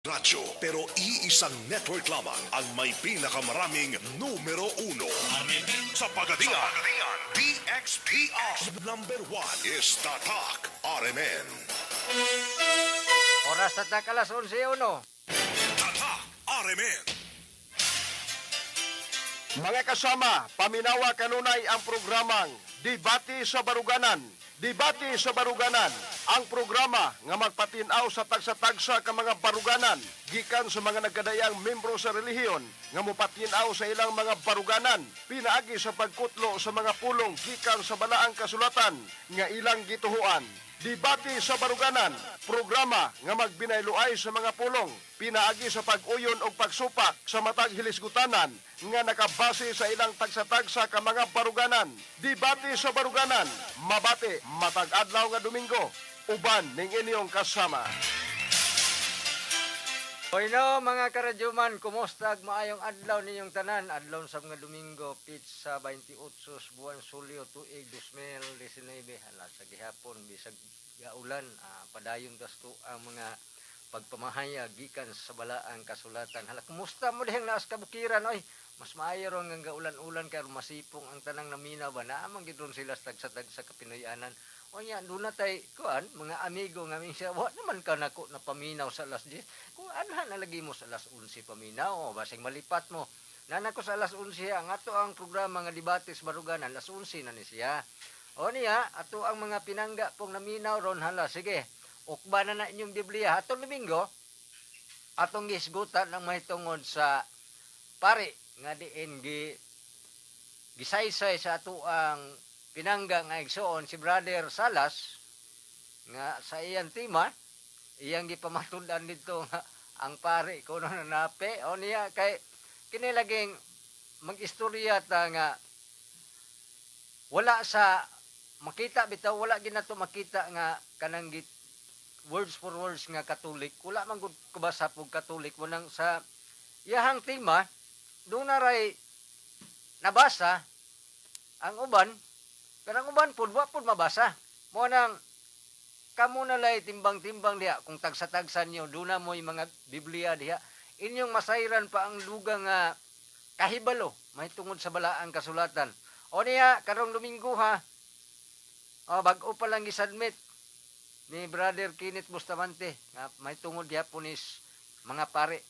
Radyo, pero iisang network lamang ang may pinakamaraming numero 1. Sa Pagadian, DXPR. Number 1 is Tatak RMN. Oras tatak alas 11:01. Tatak RMN. Mga kasama, paminawa kanunay ang programang Debate sa Baruganan. Debate sa Baruganan, ang programa nga magpatinaw sa tagsa-tagsa ka mga baruganan gikan sa mga nagkadayang membro sa relihiyon nga mopatinaw sa ilang mga baruganan pinaagi sa pagkutlo sa mga pulong gikan sa balaang kasulatan nga ilang gituhuan. Debate sa Baruganan, programa nga magbinayluay sa mga pulong, pinaagi sa pag-uyon o pagsupak sa matag hilisgutanan nga nakabase sa ilang tagsa-tagsa ka mga baruganan. Debate sa Baruganan, mabate matag adlaw nga Domingo, uban ning inyong kasama. Hoyno mga karadyoman, kumusta ag maayong adlaw ninyong tanan? Adlaw sa mga Domingo, pizza 28 buwan Sulyo tuig 2019. Hala sa gihapon bisag gaulan, padayon dasto ang mga pagpamahayag gikan sa balaang kasulatan. Hala, kumusta mo dihang naas kabukiran oy? Mas maayo ro nga ulan-ulan kay masipong ang tanang naminaw ba naamang gidron sila tagsa-tag sa kapinoyanan. O nya, doon na tayo, kuan, mga amigo nga minsan, wa naman ka nako na paminaw sa alas 10. Kung anhan nalagi mo sa alas 11 paminaw, o basing malipat mo. Nanako sa alas 11, ang ato ang programa nga Debate sa Baruganan, alas 11 na ni siya. O niya, ato ang mga pinangga pong naminaw ron, hala, sige, ukba na inyong Biblia. Atong Domingo, atong gisgutan ng mahitungod sa pare, nga diin gisaysay sa ato ang pinangga nga igsoon si Brother Salas nga sa iyang tima iyang gipamatudan dito nga ang pare kuno nanape o niya kay kinilaging mag-istorya ta nga wala sa makita bitaw wala ginato makita nga kanang words for words nga Katolik wala man gud kubasa pug Katolik wanang sa iyahang tima doon na ray nabasa ang uban. Pero ang uban po, wa po mabasa. Mo nang, kamo na lay timbang-timbang diha, kung tagsa-tagsan nyo, doon na mo yung mga Biblia diha, inyong masayran pa ang lugang kahibalo, may tungod sa balaang kasulatan. O niya, karong Domingo ha, bago pa lang gisadmit ni Brother Kenneth Bustamante, may tungod diha punis mga pare.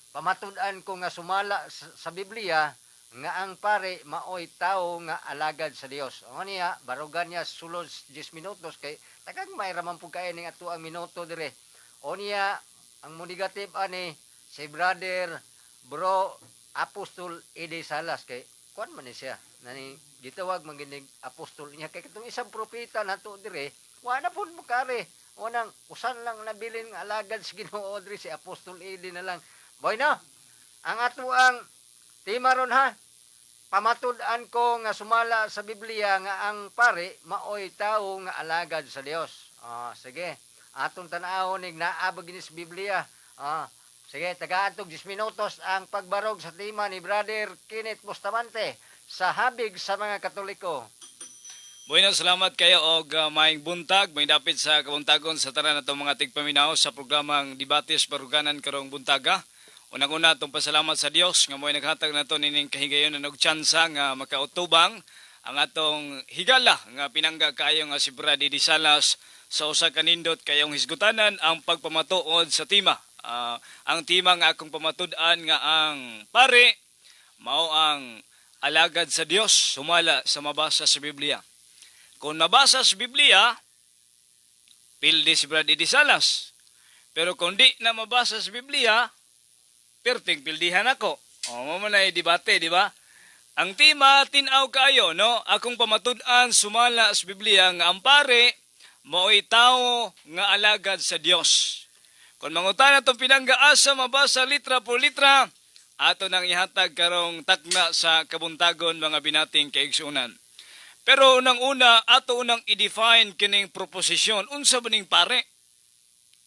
Pamatudan ko nga sumala sa Biblia, nga ang pare maoy tao nga alagad sa Dios. O niya, barugan niya sulod 10 minutos kay tagang may raman po kayo ning ato ang minuto dire. O niya, ang negative ani si Brother Bro Apostol Ede Salas kay kuan man ni siya nani gitawag maginig apostol niya kay katong isang propeta nato dire wala pud mukare unang usan lang nabilin nga alagad sa Ginoo dire si Apostol Ede na lang. Boy na, ang ato ang tema ron ha, pamatud-an ko nga sumala sa Biblia nga ang pare maoy tao nga alagad sa Dios. Sige, atong tan-awon nig naabag ni sa Biblia. Sige, taga-atog 10 minutos ang pagbarog sa tema ni Brother Kenneth Bustamante sa habig sa mga Katoliko. Bueno, salamat kayo og maayong buntag. May dapit sa kabuntagon sa tanan natong mga tigpaminaw sa programang Debate sa Baruganan karong buntaga. Unang-una itong pasalamat sa Dios nga mo'y naghatag na ito nining kahigayon na nagtsansa nga makautubang ang atong higala nga pinangga kayo nga si Brady Di Salas sa usa ka nindot kayong hisgutanan ang pagpamatuod sa tima. Ang tima nga akong pamatud-an nga ang pare mao ang alagad sa Dios sumala sa mabasa sa Biblia. Kung nabasa sa Biblia, pildi si Brady Di Salas. Pero kung di na mabasa sa Biblia, perting pildihan ako. Mo man ay debate, di ba? Ang tema tinaw kayo, no? Akong pamatud-an sumala sa Biblia nga ang pare mao'y tao nga alagad sa Dios. Kung mangutan itong pinanggaasa mabasa litra por litra, ato nang ihatag karong takna sa kabuntagon mga binating kaigsunan. Pero unang-una, ato unang i-define kining proposisyon. Unsa ba ning pare?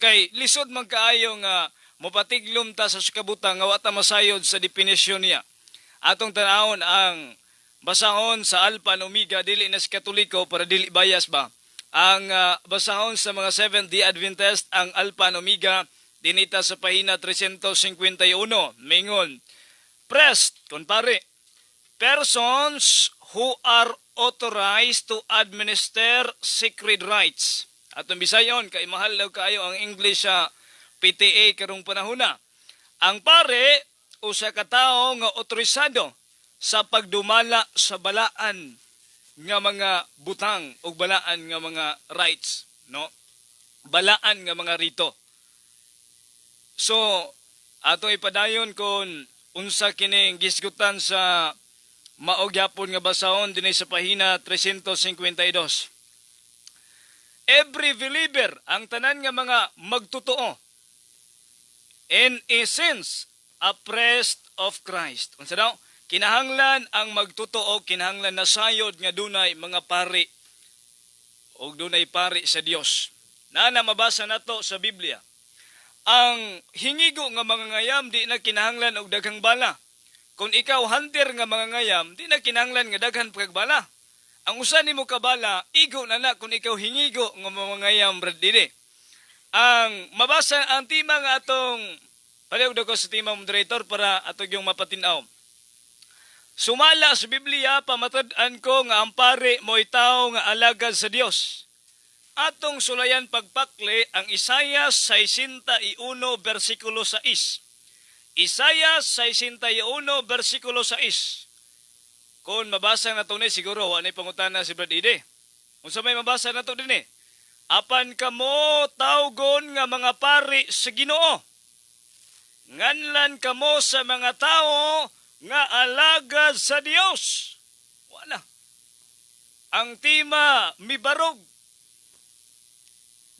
Kay lisod man kaayo nga mopatiglom ta sa kabutan nga wata masayod sa definisyon niya. Atong tanawon ang basahon sa Alpha and Omega dili na sa Katoliko para dili bias ba. Ang basahon sa mga Seventh-day Adventist ang Alpha and Omega dinita sa pahina 351, mingon, priest, kunpari, persons who are authorized to administer sacred rites. Atong Bisayon, kay mahal daw kayo ang English sa PTA karong panahona. Ang pare, usa ka tawo nga otorisado sa pagdumala sa balaan nga mga butang o balaan nga mga rites, no? Balaan nga mga rito. So, ato ipadayon kung unsa kining gisgutan sa maog yapon nga basahon dinay sa pahina 352. Every believer, ang tanan nga mga magtotoo, in essence, a priest of Christ. Unsa daw? Kinahanglan ang magtotoo, kinahanglan na sayod nga dunay mga pari o dunay pari sa Dios. Na mabasa nato sa Biblia. Ang hingigo nga mga ngayam di na kinahanglan og daghang bala. Kung ikaw hunter nga mga ngayam, di na kinahanglan nga daghan pagbala. Ang usa nimo kabala, igo na kung ikaw hingigo nga mga ngayam brad dili. Ang mabasa ang tima nga atong paliw ko sa tima moderator para atog yung mapatinaw. Sumala sa Biblia, pamatad-an ko nga ang pare mo'y tao nga alagad sa Dios. Atong sulayan pagpakli ang Isaiah 61 versikulo 6. Isaiah 61 versikulo 6. Kung mabasa na ito siguro, wala pangutana si Brad Ide. Kung sa may mabasa na ito din apan kamo tawgon nga mga pari sa Ginoo. Nganlan kamo sa mga tao nga alagad sa Dios. Wala. Ang tima mibarog.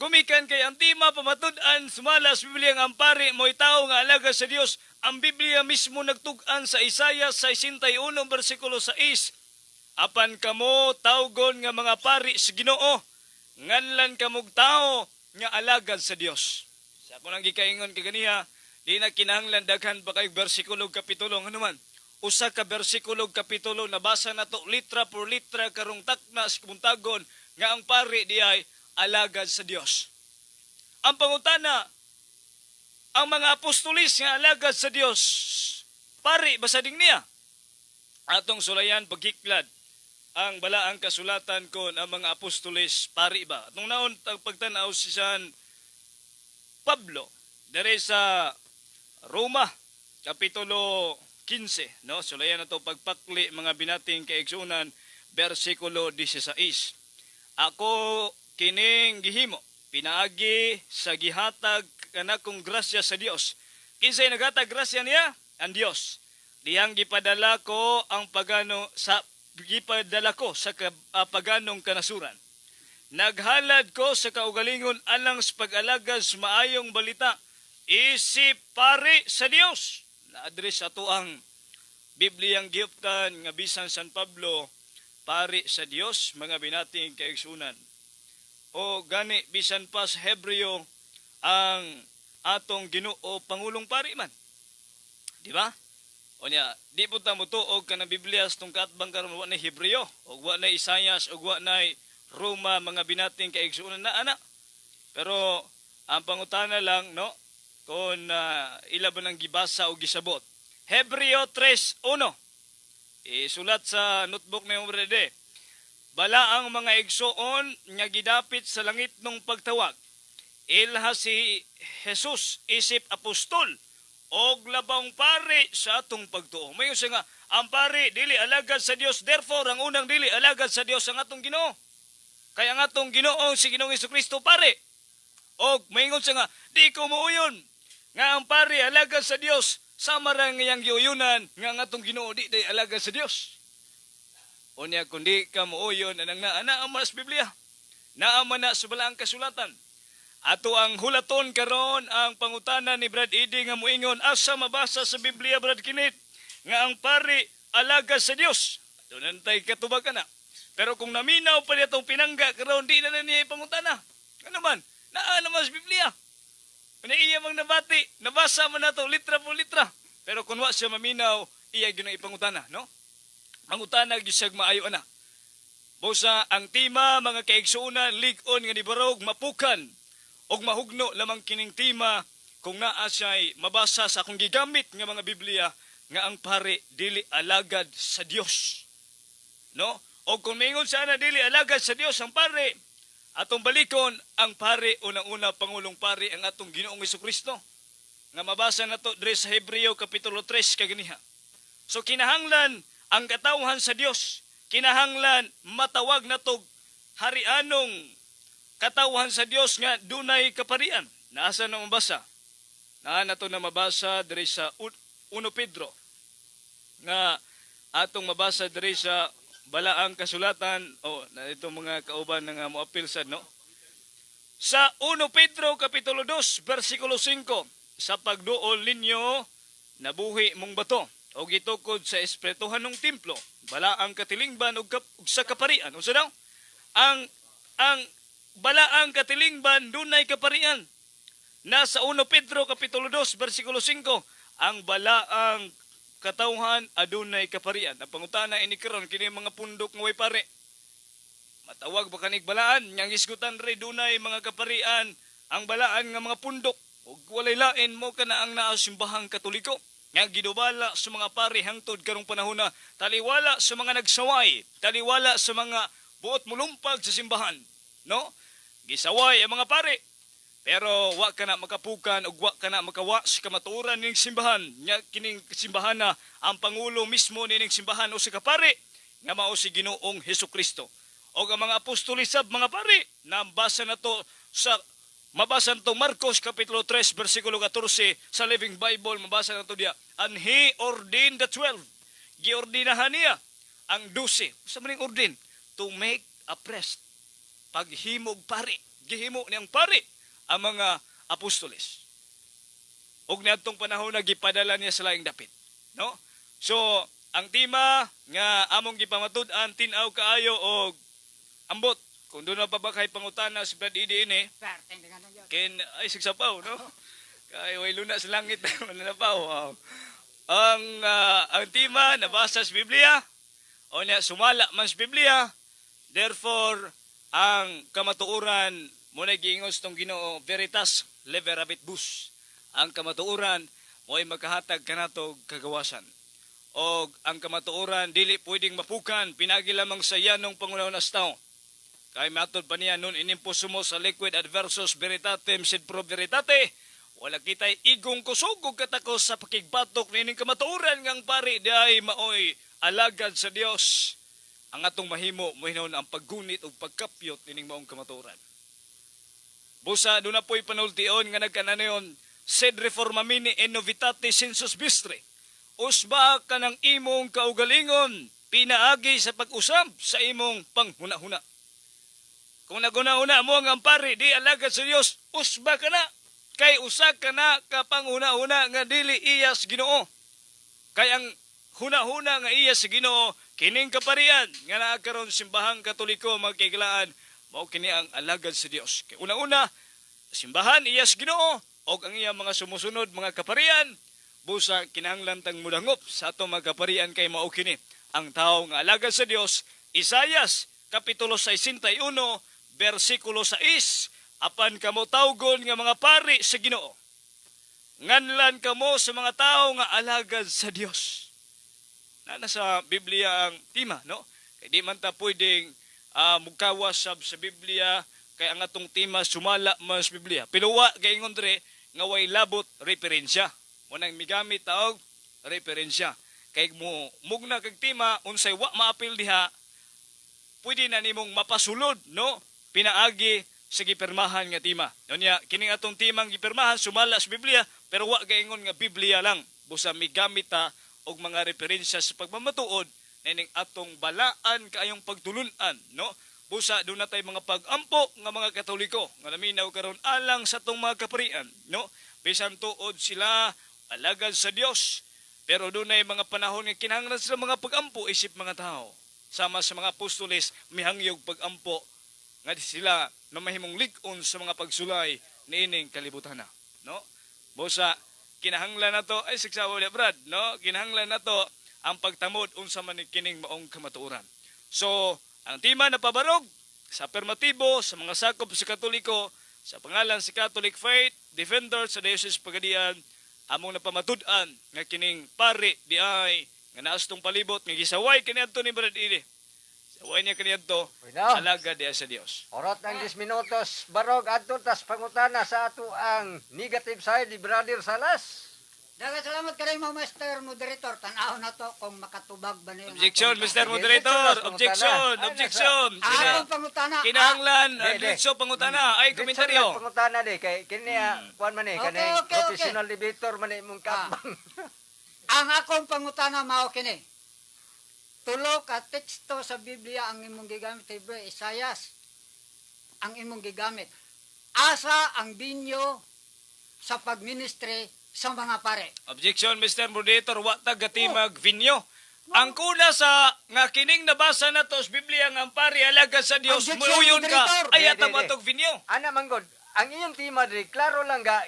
Gumikan kay ang tima pamatud-an sumala sa Biblia ang pari mo'y tao nga alagad sa Dios. Ang Biblia mismo nagtug-an sa Isaiah 61 versikulo 6. Apan kamo tawgon nga mga pari sa Ginoo, nganlan kamog tao nga alagad sa Dios. Sa ako nang gikaingon kaganiya, di na kinahanglan daghan pa kay bersikulo kapitulo nganuman. Usa ka bersikulo kapitulo nabasa nato litra por litra karong takna sa buntagon nga ang pari di ay alagad sa Dios. Ang pangutana, ang mga apostolis nga alagad sa Dios, pari basa ding niya. Atong sulayan pagkiklad ang balaang kasulatan kon ang mga apostolis pari ba. Atong naon pagtanaw si San Pablo dere sa Roma kapitulo 15, no? Sulayan nato pagpakli mga binating kaigsunan bersikulo 16. Ako kining gihimo pinaagi sa gihatag kanakong grasya sa Dios. Kinsay naghatag grasya niya? Ang Dios. Diyang gipadala ko sa paganong kanasuran. Naghalad ko sa kaugalingon alang sa pag-alagad sa maayong balita. Isip pari sa Dios. Na-address ato ang Bibliang giuptan nga bisan San Pablo, pari sa Dios, mga binating kaigsunan. O gani bisan pa sa Hebreo ang atong Ginoo pangulong pari man. Di ba? O niya, di po ta motuog ka ng Biblia sa tong kaatbang karon wa na Hebreo, o wa na Isaias, o wa na Roma, mga binating kaigsunan na ana. Pero ang pangutana lang, no, kung ila ba nang gibasa o gisabot. Hebreo 3:1. Isulat sa notebook na yung brede. Bala ang mga igsoon nga gidapit sa langit nung pagtawag. Ilha si Jesus isip apostol og labang pari sa atong pagtuo. Mayon siya nga, ang pari dili alagad sa Dios, therefore ang unang dili alagad sa Dios ang atong Ginoo. Kaya ang atong Ginoo si Ginoong Jesucristo pari. Og mayon siya nga, di ko muuyon nga ang pari alagad sa Dios, sama ra ngayang giuyunan nga ang atong Ginoo di day alagad sa Dios. Unya kundi ka muuyon anang naa man sa Biblia. Naa man na sa balaang kasulatan. Ato ang hulaton karon ang pangutana ni Brad Edi nga muingon asa mabasa sa Biblia Brad Kinit nga ang pari alagad sa Dios. Ato nantay katubag na. Pero kung naminaw pa niya itong pinangga karon di na niya ipangutana. Ano man? Naa naman sa Biblia. Iya mang nabati, nabasa man nato litra po litra. Pero kung wa siya maminaw, iya gyud ang ipangutana, no? Pangutana gyud siya maayo ana. Busa ang tima mga kaigsuonan lig-on nga nibarog mapukan og mahugno lamang kining tima kung naa siya'y mabasa sa akong gigamit nga mga Biblia nga ang pare dili alagad sa Dios. No? O kung maingon sana dili alagad sa Dios ang pare, atong balikon ang pare unang-una pangulong pare ang atong Ginoong Hesukristo. Nga mabasa nato diri sa Hebreo kapitulo 3 kaganiha. So kinahanglan ang katawhan sa Dios, kinahanglan matawag natog harianong katawhan sa Dios nga dunay kaparian. Naasa na mabasa? Naa nato na mabasa diri sa 1 Pedro nga atong mabasa diri sa balaang kasulatan na itong mga kauban nga moapil sad, no? Sa 1 Pedro kapitulo 2 bersikulo 5, sa pagduol ninyo nabuhi mong bato o gitukod sa espirituhan ng templo, balaang katilingban ug sa kaparian. Unsa daw? Ang balaang katilingban dunay kaparian. Nasa 1 Pedro kapitulo 2 bersikulo 5, ang balaang katawhan adunay kaparian. Ang pangutana ini karon kini mga pundok nga way pare. Matawag ba kanig balaan nyang isgutan re dunay mga kaparian ang balaan nga mga pundok ug walay lain mo kana ang naa simbahang Katoliko nga gidubala sa mga pare hangtod karong panahon na taliwala sa mga nagsaway, taliwala sa mga buot mulumpag sa simbahan, no? Gisaway ang mga pare. Pero wa ka na makapukan o wa ka na makawa sa kamatuoran ning simbahan. Nya kining simbahan na ang pangulo mismo ning simbahan o sa kapare nga mao si Ginoong Hesukristo. O ang mga apostol sab mga pare, nabasa na to sa mabasa nato Marcos kapitulo 3 bersikulo 14 sa Living Bible, mabasa nato diya. And he ordained the 12. Giordinahan niya ang 12. Sa maning ordain to make a priest. Paghimog pare, gihimo niyang pare ang mga apostoles. Og niadtong panahon na gipadala niya sa laing dapit, no? So, ang tema nga among gipamatud-an tin-aw kaayo og ambot. Kung doon na pa ba kay pangutana si Brad Idi ini, ken ay sigsapaw, no? Kay way luna sa langit mananapaw. Ang tema nabasa sa Biblia o niya sumala man sa Biblia. Therefore, ang kamatuoran muna giingos tong Ginoo veritas leverabit bus. Ang kamatuoran mo'y magkahatag kanato kagawasan. O ang kamatuoran dili pwedeng mapukan pinagi lamang sa yanong pangunahon na tao. Kay matod pa niya nun inimposumo sa liquid adversus veritatem sed pro veritate. Wala kitay igong kusugog katakos sa pakigbatok nining kamatuoran ngang pari diay maoy alagad sa Dios. Ang atong mahimo mohinon ang paggunit ug pagkapyot nining maong kamatuoran. Busa doon na po'y panultion nga nagkananayon, sed reformamini en novitate sensus bistre. Usba ka ng imong kaugalingon, pinaagi sa pag-usab sa imong panghuna-huna. Kung naguna-huna mo ang pari, di alagad sa Dios, usba ka na. Kay usa ka na kapanghuna-huna nga dili iyas Ginoo. Kay ang huna-huna nga iyas sa Ginoo, kining kaparian nga naakaron simbahang Katoliko magkaigalaan, mao kini ang alagad sa Dios. Kay una-una, simbahan iyas Ginoo og ang iyang mga sumusunod mga kaparian busa kinahanglan tang mudangop sa ato mga kaparian kay mao kini ang tawo nga alagad sa Dios. Isayas kapitulo 61 bersikulo 6, apan kamo tawgon nga mga pari sa Ginoo. Nganlan kamo sa mga tawo nga alagad sa Dios. Nasa Biblia ang tema, no? Kay di man ta pwedeng mugkawas sa Biblia kay ang atong tema sumala mas Biblia. Piluwa gaingon dire nga way labot referensya. Mo nang migamit taog referensya. Kay mo mugna kag tema unsay wa maapil diha, pwede na nimong mapasulod, no? Pinaagi sa gipirmahan nga tema. Unya kining atong timang gipirmahan sumala sa Biblia pero wa gaingon nga Biblia lang. Busa migamit ta og mga referensya sa pagmamatuod nining atong balaan kaayong pagtulunan, no? Busa doon na tayo mga pag-ampo nga mga Katoliko nga naminaw karon alang sa tong mga kaparian, no? Bisan tuod sila alagad sa Dios, pero doon ay mga panahon nga kinahanglan sila mga pag-ampo isip mga tao. Sama sa mga apostoles mihangyog pag-ampo nga sila na mahimong lig-on sa mga pagsulay niining kalibutan na, no? Busa kinahanglan nato ay sigsawa Brad, no? Kinahanglan nato ang pagtamod unsa man kining maong kamatuoran. So, ang tema na pabarog sa permatibo sa mga sakop sa Katoliko sa pangalan sa Catholic Faith defender sa Diocese Pagadian among napamatud-an nga kining pari di ay nga naas tong palibot nga gisaway kini adto ni Brad Ili. Saway niya kini adto Bueno. alaga diya sa Dios. Orot ng 10 minutos, barog, adto, tas pangutana sa ato ang negative side ni Brother Salas. Dagat salamat kayo mga Mr. Moderator. Tanaw na to kung makatubag ba niyo. Objection, Mr. Sige, Moderator. pangutana. Objection, Ay, objection. Akong pangutana. Kinahanglan, Di, di. diretso pangutana. Ay, komentaryo. Pangutana di, kay kini kuan man ni, Okay, kanay okay, professional debater man ni mong kabang. Ang akong pangutana mao kini. Tulo ka teksto sa Biblia ang imong gigamit kay Isayas. Ang imong gigamit. Asa ang binyo sa pagministry sa mga pare. Objection, Mr. Moderator. Wa tagatimag vinyo. Ang kuna sa nga kining nabasa na to sa Biblia nga ang pari alaga sa Dios, Objection, muyon ka. Moderator. Ayat Di, ang di, di. matog vinyo. Ana manggod, ang iyong tema diri klaro lang ga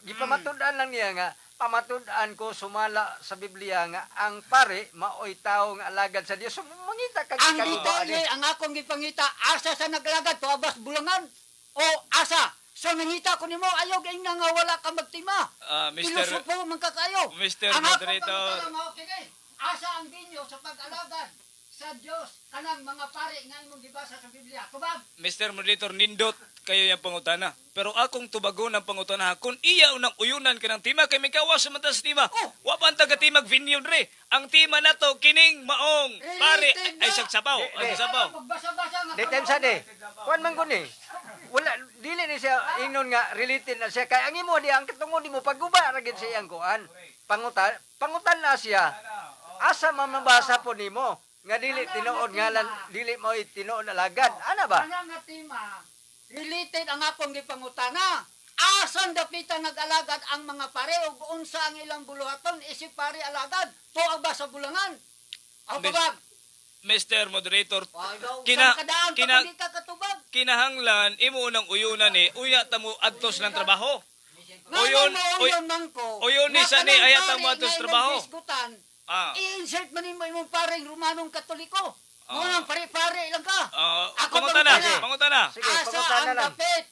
gipamatud-an lang niya nga pamatud-an ko sumala sa Biblia nga ang pare maoy tao nga alagad sa Dios. So, mangita kag Ang kaguba, detalye, ang akong gipangita, asa sa naglagad, tuabas bulangan, o asa, sa nangita ko nimo, ayaw gayong nga wala ka magtima. Mr. Pilosopo man kakayo. Mr. Ang akong Moderator. pangutana mao kini, asa ang binyo sa pag-alagad sa Dios kanang mga pare nga imong gibasa sa Biblia. Kubab, Mr. Moderator, nindot kayo yung pangutana. Pero akong tubagon ang pangutana, kung iya unang uyunan ka ng tima, kay may kawas sa mata sa tima. Oh. Wapan taga-timag vinyo dre. Ang tima na to, kining maong pare, ay sagsabaw. Ay sagsabaw. magbasa-basa nga. Detensa de. Kuan man guni. Wala dili ni siya ingnon nga related na siya kay ang imo di ang katungod mo pagguba ra gid siya ang kuan. Pangutan na siya. Asa mamabasa po nimo nga dili tinuod ngalan dili mo tinuod alagad. Ana ba? Kanang nga tima, related ang akong gipangutana. Asan dapitan nag-alagad ang mga pare ug unsa ang ilang buluhaton isip pare alagad tuag ba sa bulangan? O Mis- kubab? Mr. Moderator, Kina, kina- kina, ka katubag. kinahanglan, imo unang uyunan ni, uya tamo adtos ng trabaho. Ngayon, Uyon- uyon man ko. uyon ni sa ni, Nga ayat kanang ang mga pare nga trabaho. ilang bisgutan, Ah, i-insert man mo imong pareng Romanong Katoliko. Ah. Mga pare-pare lang ka. ah, Ako pangutana, pangutana. pangutana. Sige, Asa pangutana ang lang. dapit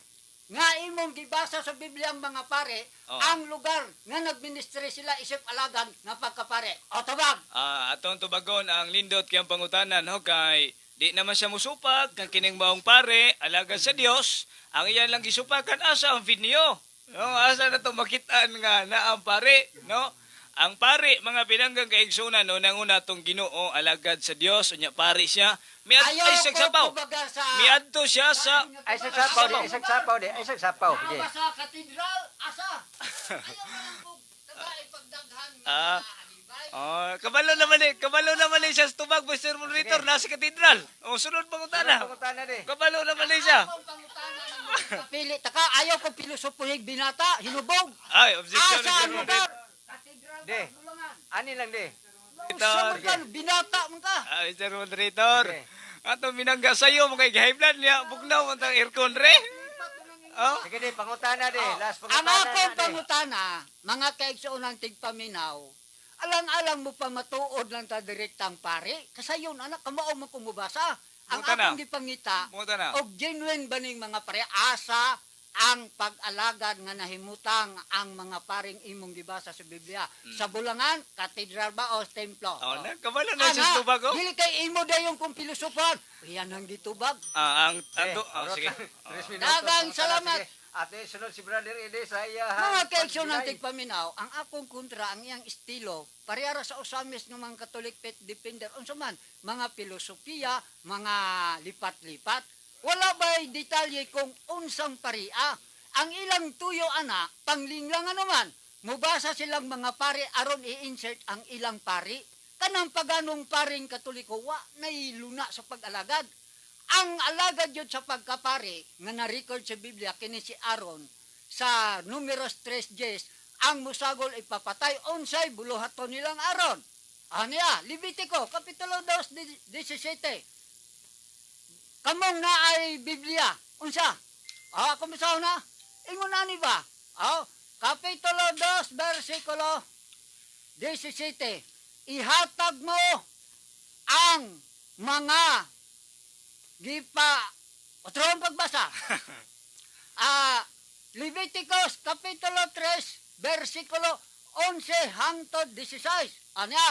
nga imong gibasa sa Biblia ang mga pare, Oh. ang lugar nga nagministry sila isip alagan nga pagkapare. O tabag. Atong tubagon ang lindot kayang pangutanan ho kay di naman siya musupag kang kining maong pare alaga sa Dios ang iyan lang gisupakan asa ang video no asa na to makitaan nga na ang pare no ang pare mga pinanggang kaigsunan no nanguna tong Ginoo alagad sa Dios unya pare siya ay sagsapaw kumbaga sa miadto siya sa Ay sagsapaw di, ay sagsapaw di, ay sagsapaw. Sige. Aba sa katedral, asa. Ayaw na lang po tagay pagdaghan nga Ah. alibay. kabalo naman siya sa tubag Mr. Moderator nasa katedral o sunod pangutana Pangutana di. kabalo naman siya Akong pangutana ng mga kapili. Taka, ayaw ko pilosopuhig binata, hinubog. ay objection Asa Mr. ang lugar? Moderator Katedral Di. ba, Bulangan? Ani lang di. Usa man ka, binata man ka. Mr. Moderator Okay. ato minangga sayo mga high blood niya bugnaw man tang aircon re oh Sige di, pangutana di. Last Ang pangutana akong na di. pangutana, mga kaigsuunang tigpaminaw, alang-alang mo pa matuod lang ta direktang pare, kasayon anak, kamao mo kumubasa. Ang Punta na. akong gipangita, Punta na. og genuine ba ning mga pare, asa ang pag-alagad nga nahimutang ang mga paring imong gibasa sa Biblia. Sa Bulangan, katedral ba o templo? oh na kabalo na siya sa tubag oh dili kay imo dayon kung pilosofan. Yan ang gitubag. ang Eh, sige Tres minutos, Dagang pangutana, salamat. sige. Ate, sunod si Brother Ede sa iya. Mga kaeksyon ng tigpaminaw, ang akong kontra, ang iyang estilo, parehara sa usamis ng mga Catholic faith defender, unsa man, mga filosofiya, mga lipat-lipat, wala ba'y detalye kung unsang paria. Ang ilang tuyo ana, panglinglang naman, mubasa silang mga pare aron i-insert ang ilang pari. Kanang paganong paring Katoliko, wa nailuna sa pag-alagad. Ang alagad yun sa pagkapare nga na-record sa Biblia kini si Aaron sa Numeros 3:10 ang musagol ipapatay unsay buluhaton nilang Aaron. Aniya, Levitico kapitulo 2:17. Kamong na ay Biblia. Unsa? Kumusaw na? Ingon ani ba? Kapitulo 2 versikulo 17. Ihatag mo ang mga gipa otron pagbasa Leviticus Kapitulo 3, versikulo 11 hangtod 16. Anya,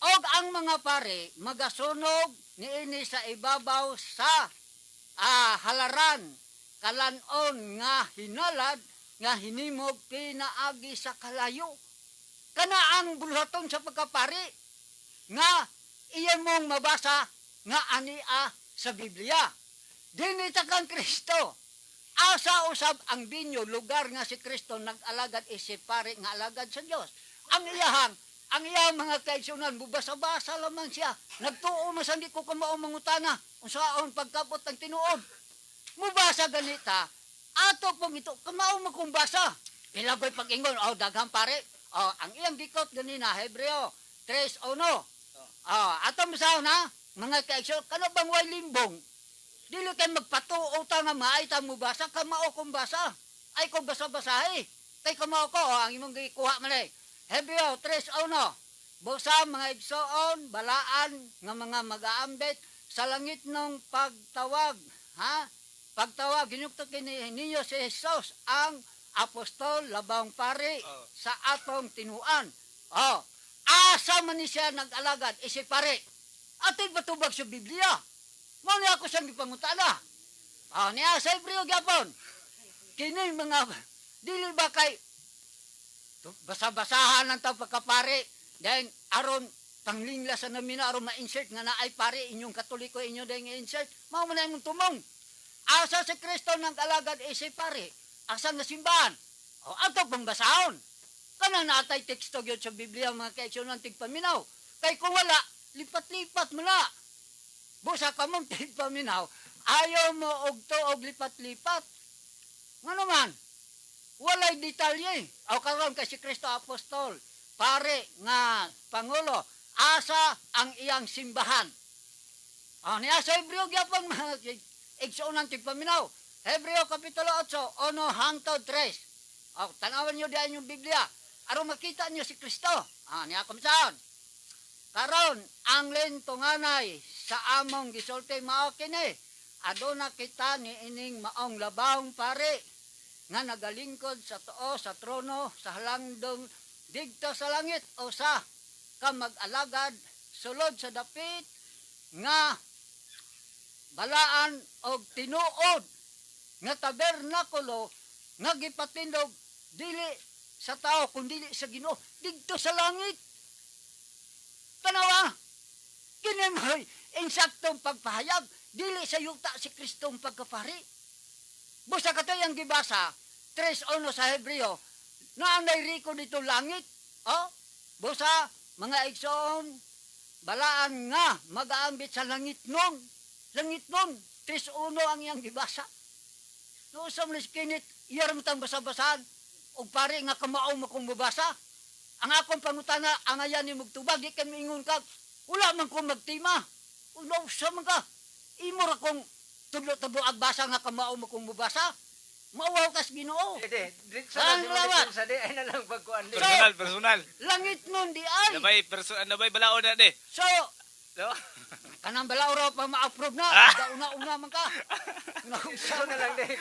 og ang mga pare magasunog niini sa ibabaw sa halaran kalanon nga hinalad nga hinimog pinaagi sa kalayo. Kana ang bulhaton sa pagkapari nga iyan mong mabasa nga ania sa Biblia. Dinita kang Kristo. Asa usab ang binyo, lugar nga si Kristo nag-alagad isip pare nga alagad sa Dios. Ang iyang mga kaigsunan, bubasa-basa lamang siya. Nagtuo man sandi ko kumao mangutana, unsaon pagkapot ng tinuod. Mubasa ganita, ato pong ito, kumao makumbasa. Pilagoy pag-ingon, daghang pare. Ang iyang dikot ganina, Hebreo 3:1. Ato masaw na, mga kaigsunan, kano bang way limbong? Dili kay magpatuo ta nga maayta mo basa, kamao kong basa. Ay kong basa-basahi. Kay kamao ko, ang imong gikuha man eh. Hebreo 3:1. Busa mga igsoon, balaan nga mga mag-aambit sa langit ng pagtawag. Pagtawag, ginukto ninyo si Jesus, ang apostol, labang pare sa atong tinuan. Asa man ni siya nag-alagad, isip pare. Atin batubag sa Biblia. Mani ako siyang ipangutana. Niya sa Hebreo gyapon. Kini mga dili ba kay basa-basahan ng tao pagkapare. Then aron panglingla sa namin aron ma-insert nga naay pare inyong katoliko inyo dahil nga-insert. Mao man imong tumong. Asa si Kristo nang alagad isip pare. Asa nga simbahan. Ato pang basahon. Kanang natay teksto gyud sa Biblia mga kaigsunan tigpaminaw. Kay kung wala, lipat-lipat mo na. Busa ka mong tigpaminaw, ayaw mo og tuog lipat-lipat. Nga naman, walay detalye. Karon kay si Kristo Apostol, pare nga Pangulo, asa ang iyang simbahan. Niya sa Hebreo gyapon mga igsuunan tigpaminaw. Hebreo Kapitulo 8, 1 hangtod 3. Tanawan nyo diyan yung Biblia. Aron makita nyo si Kristo. Niya kumisaon. Karon ang lentunganay sa among gisulti mao kini aduna kita ni ining maong labawng pare nga nagalingkod sa tuo sa trono sa halangdong digto sa langit o sa ka mag-alagad sulod sa dapit nga balaan og tinuod nga tabernakulo nga gipatindog dili sa tao kundi sa Ginoo digto sa langit. Tanawa, kini mo'y insaktong pagpahayag, dili sa yuta si Kristong pagkapari. Busa katayang gibasa, 3:1 sa Hebreo, naanay riko dito langit, busa, mga igsoon, balaan nga, mag-aambit sa langit nun, 3:1 ang iyang gibasa. Noon sa mga kinit, iyaram tang basa-basahan, o pare nga kamao mo kong mabasa, ang akong pangutana, ang ayan ni magtubag, di kami ingon ka, wala man kong magtima. Ulo, sa mga, imor akong tudlo-tudlo agbasa nga kamao mo kong mabasa. Maawaw kas Ginoo. Saan lawat? Ay na lang pagkuan. Personal. Langit nun di ay. Nabay balaod na de. So, kanang balaw raw pa ma-approve na. Una-una man ka. Ito na lang din.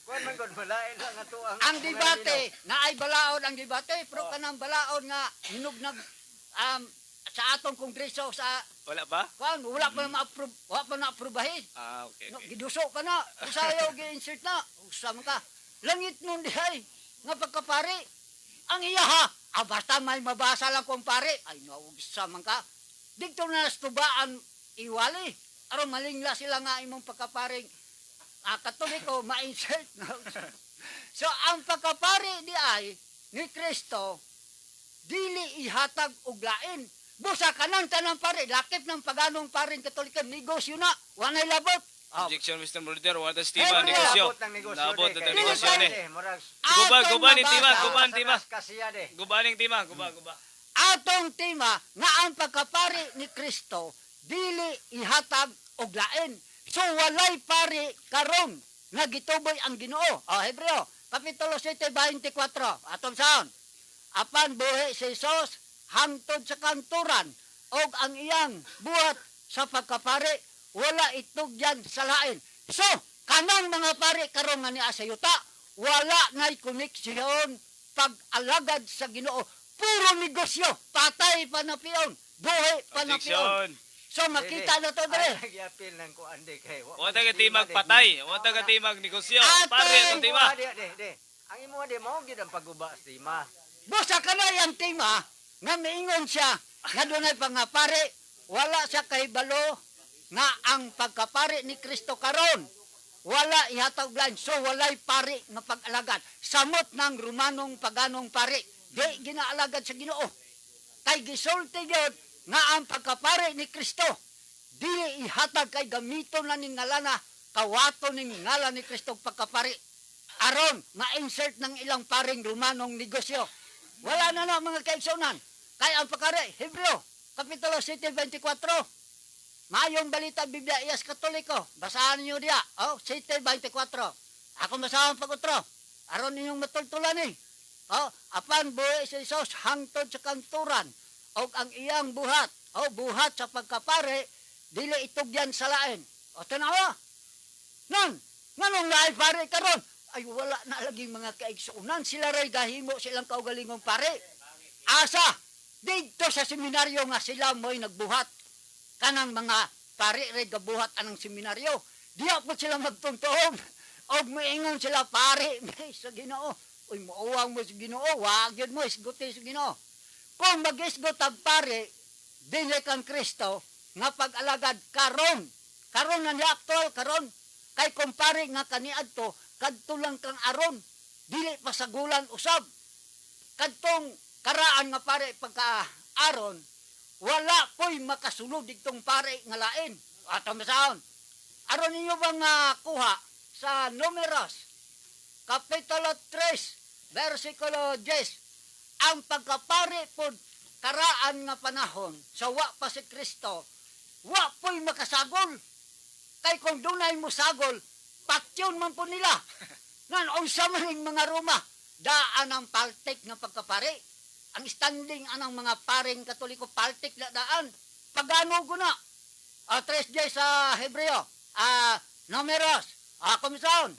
Kuan man gud balain lang ato ang debate, naay balaod ang debate, pero kanang balaod nga hinugnag sa atong kongreso sa Wala ba? wala pa ma-approve, wala pa na-approbahin. Okay. No, giduso ka na, usayaw gi-insert na, usam ka. Langit nun dihay, nga pagkapare, ang iya ha, basta may mabasa lang kong pare, ay naugsam ka. Dito na nastubaan iwali, aron malingla sila nga imong pagkaparing katoliko, ma-insert. So, ang pagkapare di ay, ni Kristo, dili ihatag og lain. Busa kanang tanang pare, lakip ng paganong paring katolikan, negosyo na, wanay labot. Objection, Mr. Molitor. Wala tima, negosyo. Labot ng negosyo. Labot ng Dili negosyo pa- ni. Gubaning tima, gubaning tima. Gubaning tima, guba. Atong tema nga ang pagkapare ni Kristo, dili ihatag og lain. So, walay pare karon nga gituboy ang Ginoo. Hebreo, Kapitulo 7:24. Atong saon. Apan buhi si Jesus hangtod sa kanturan og ang iyang buhat sa pagkapare wala itugyan sa lain. So, kanang mga pare karon nga niya sa yuta, wala na'y koneksyon pag-alagad sa Ginoo. Puro negosyo, patay pa na piyon, buhi pa na piyon. Objection. So makita na to Ay, dire. nag-appeal ng kuan di kay. Wa ta katimag patay, wa ta katimag negosyo. Ate! Pare ang tima. Di. Ang imo di mo gid ang paguba sa tima. Busa ka na yung tema, nga miingon siya, nga dunay pangapare, wala siya kay balo, nga ang pagkapare ni Kristo karon wala ihatag lain. So walay pari nga pag-alagad. Samot ng Romanong paganong pari, di ginaalagad sa Ginoo. Kay gisulti gyud nga ang pagkapare ni Kristo dili ihatag kay gamito na ning ngalana kawato ning ngalan ni Kristo pagkapari aron ma-insert ng ilang paring Romanong negosyo. Wala na mga kaigsunan. Kay ang pagkari Hebreo Kapitulo 7:24 Mayong balita Biblia iyas Katoliko. Basahan niyo diya. 7:24. Ako masahang pag-utro. Aron ninyong matultulan eh. Apan buhi si Jesus hangtod sa kanturan. O ang iyang buhat. Buhat sa pagkapare. Dili itugyan sa lain. Tanawa. Nganong naay pare karon? Ay wala na lagi mga kaigsunan. Sila ray gahimo silang kaugalingong pare. Asa. Dito sa seminaryo nga sila mo'y nagbuhat. Kanang mga pare ray gabuhat anang seminaryo. Diya po sila magtuntong. Og moingon sila pare sa Ginoo. Uy muuwang mo sa Ginoo. Wag yun mo isguti sa Ginoo. Kung mag-isgot ang pare, dili kang Kristo, nga pag-alagad karon. Karon na niya aktual, karon. Kay kumpare nga kaniadto, kadto lang kang aron. Dili pasagulan usab. Kadtong karaan nga pare pagka-aron, wala po'y makasulod ditong pare nga lain. Ato masaon. Aron ninyo bang kuha sa Numeros, Kapitulo 3, versikulo 10, ang pagkapare po karaan nga panahon sa wa pa si Kristo, wa po'y makasagol. Kay kung dunay mo sagol, patyon man po nila. Nan unsa man ning mga Roma, daan ang paltik nga pagkapare. Ang standing anang mga paring Katoliko paltik na daan. Pagano guna. 3 sa Hebreo, Numeros, komisaon.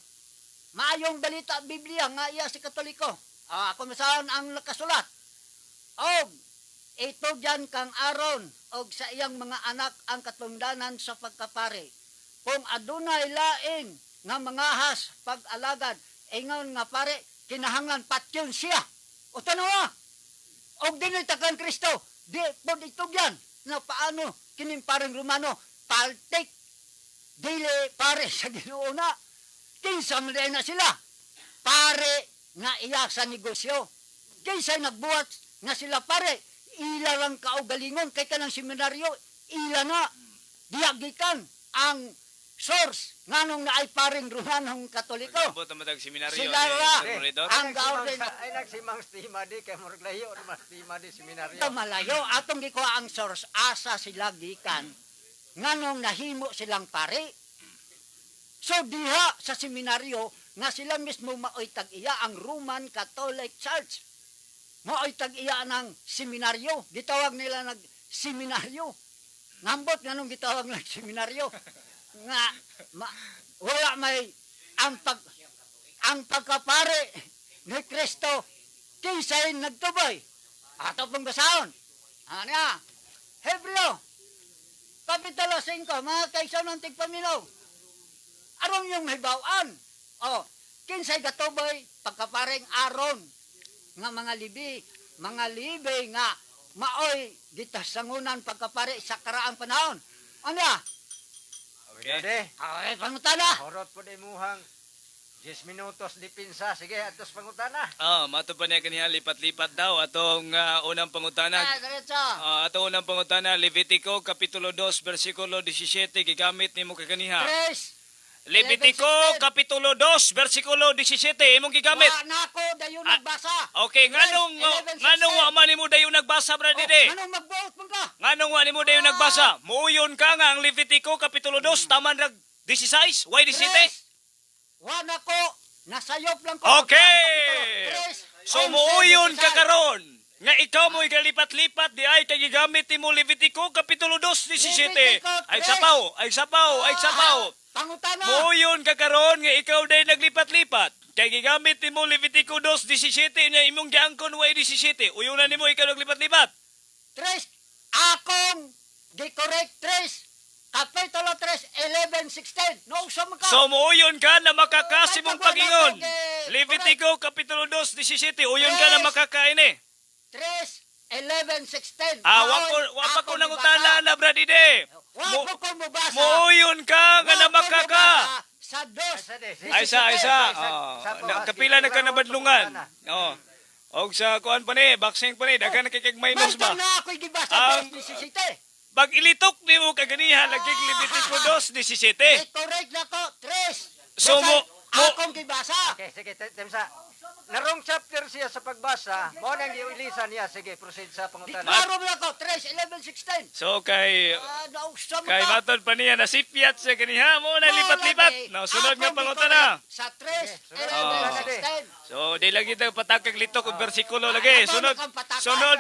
Maayong balita Biblia nga iya si Katoliko. Komisaon ang nakasulat. Og ito dyan kang Aron og sa iyang mga anak ang katungdanan sa pagkapare. Kung adunay lain nga mangahas pag-alagad, ingon nga pare, kinahanglan patyon siya. O tanawa, og dinitakan Kristo, di po dito yan, na paano kining parang Romano, paltik, dili pare sa Ginoo na, kinsa man na sila, pare nga iya sa negosyo, kinsa nagbuhat nga sila pare, ila lang kaugalingon, kay kanang seminaryo, ila na, diagikan ang source nganong na ay paring Romanong Katoliko. Po tamatag seminaryo. Sila ra ang Ay gaorden nagsimang stima di kay murag layo mas stima di seminaryo. ito malayo atong gikuha ang source asa sila gikan nganong nahimo silang pare. So diha sa seminaryo nga sila mismo maoy tag-iya ang Roman Catholic Church. Maoy tag-iya ng seminaryo, gitawag nila nag seminaryo. Ngambot nganong gitawag nag seminaryo. Nga wala may ang pagkapare ni Kristo kinsay nagtubay ato pong basahon Hebreo Kapitulo 5 mga kaigsunan tigpaminaw aron yung mahibawaan kinsay gatubay pagkapareng Aron nga mga libi nga maoy gitasangunan pagkapare sa karaang panahon Okay. pangutana. Horot po di muhang 10 minutos di pinsa. Sige, atos pangutana. Mato pa niya kaniya lipat-lipat daw atong unang pangutana. Diretso. Atong unang pangutana Levitico Kapitulo 2 versikulo 17 gigamit nimo kaniha. Tres. Levitico Kapitulo 2 versikulo 17 imong gigamit. Wa nako dayon nagbasa. Okay, nganong wa man nimo dayon nagbasa bra didi? Nganong magbuot man ka? Nganong wa nimo dayon nagbasa? Muuyon ka nga ang Levitico Kapitulo 2 taman rag 16? Why 17? Wa nako nasayop lang ko. Okay. So muuyon ka karon nga ikaw mo igalipat-lipat di ay kay gigamit nimo Levitico Kapitulo 2 17. Ay sapaw. Pangutana. Muuyon ka karon nga ikaw day naglipat-lipat Kay gigamit nimo Levitico 2:17 niya imong giangkon way 17. Uyunan nimo ikaw naglipat-lipat. Tres, akong gikorek tres. Kapitulo 3, 11, 16. No, sa mga... So muuyon ka na makakasi mong pag-ingon. Okay, Levitico Kapitulo 2:17. Uyon ka na makakain eh. 3, 11, 16. Wapa ko nang utala na brad ide. Wapa ko mabasa. Muuyon ka nga na makaka. Sa dos. Aysa. Kapila na ka nabadlungan. Oh. Og sa kuan pa ni, boxing pa ni, daghan na kay minus ba? May na ako'y gibasa 2:17. Pag ilitok nimo kaganihan lagi Levitico 2:17. Correct na ko, 3. So, akong gibasa. Okay, sige, Temsa. Narong chapter siya sa pagbasa, mo nang giulisan niya. Sige, proceed sa pangutana. Diklaro na ko, 3, 11, 16. So kay Nausam kay ka. matod pa niya nasipyat sa kaniha mo na lipat-lipat. No, sunod nga pangutana. Sa 3, Okay, 11, 16. So di lagi tayo patakag litok og bersikulo lagi. Sunod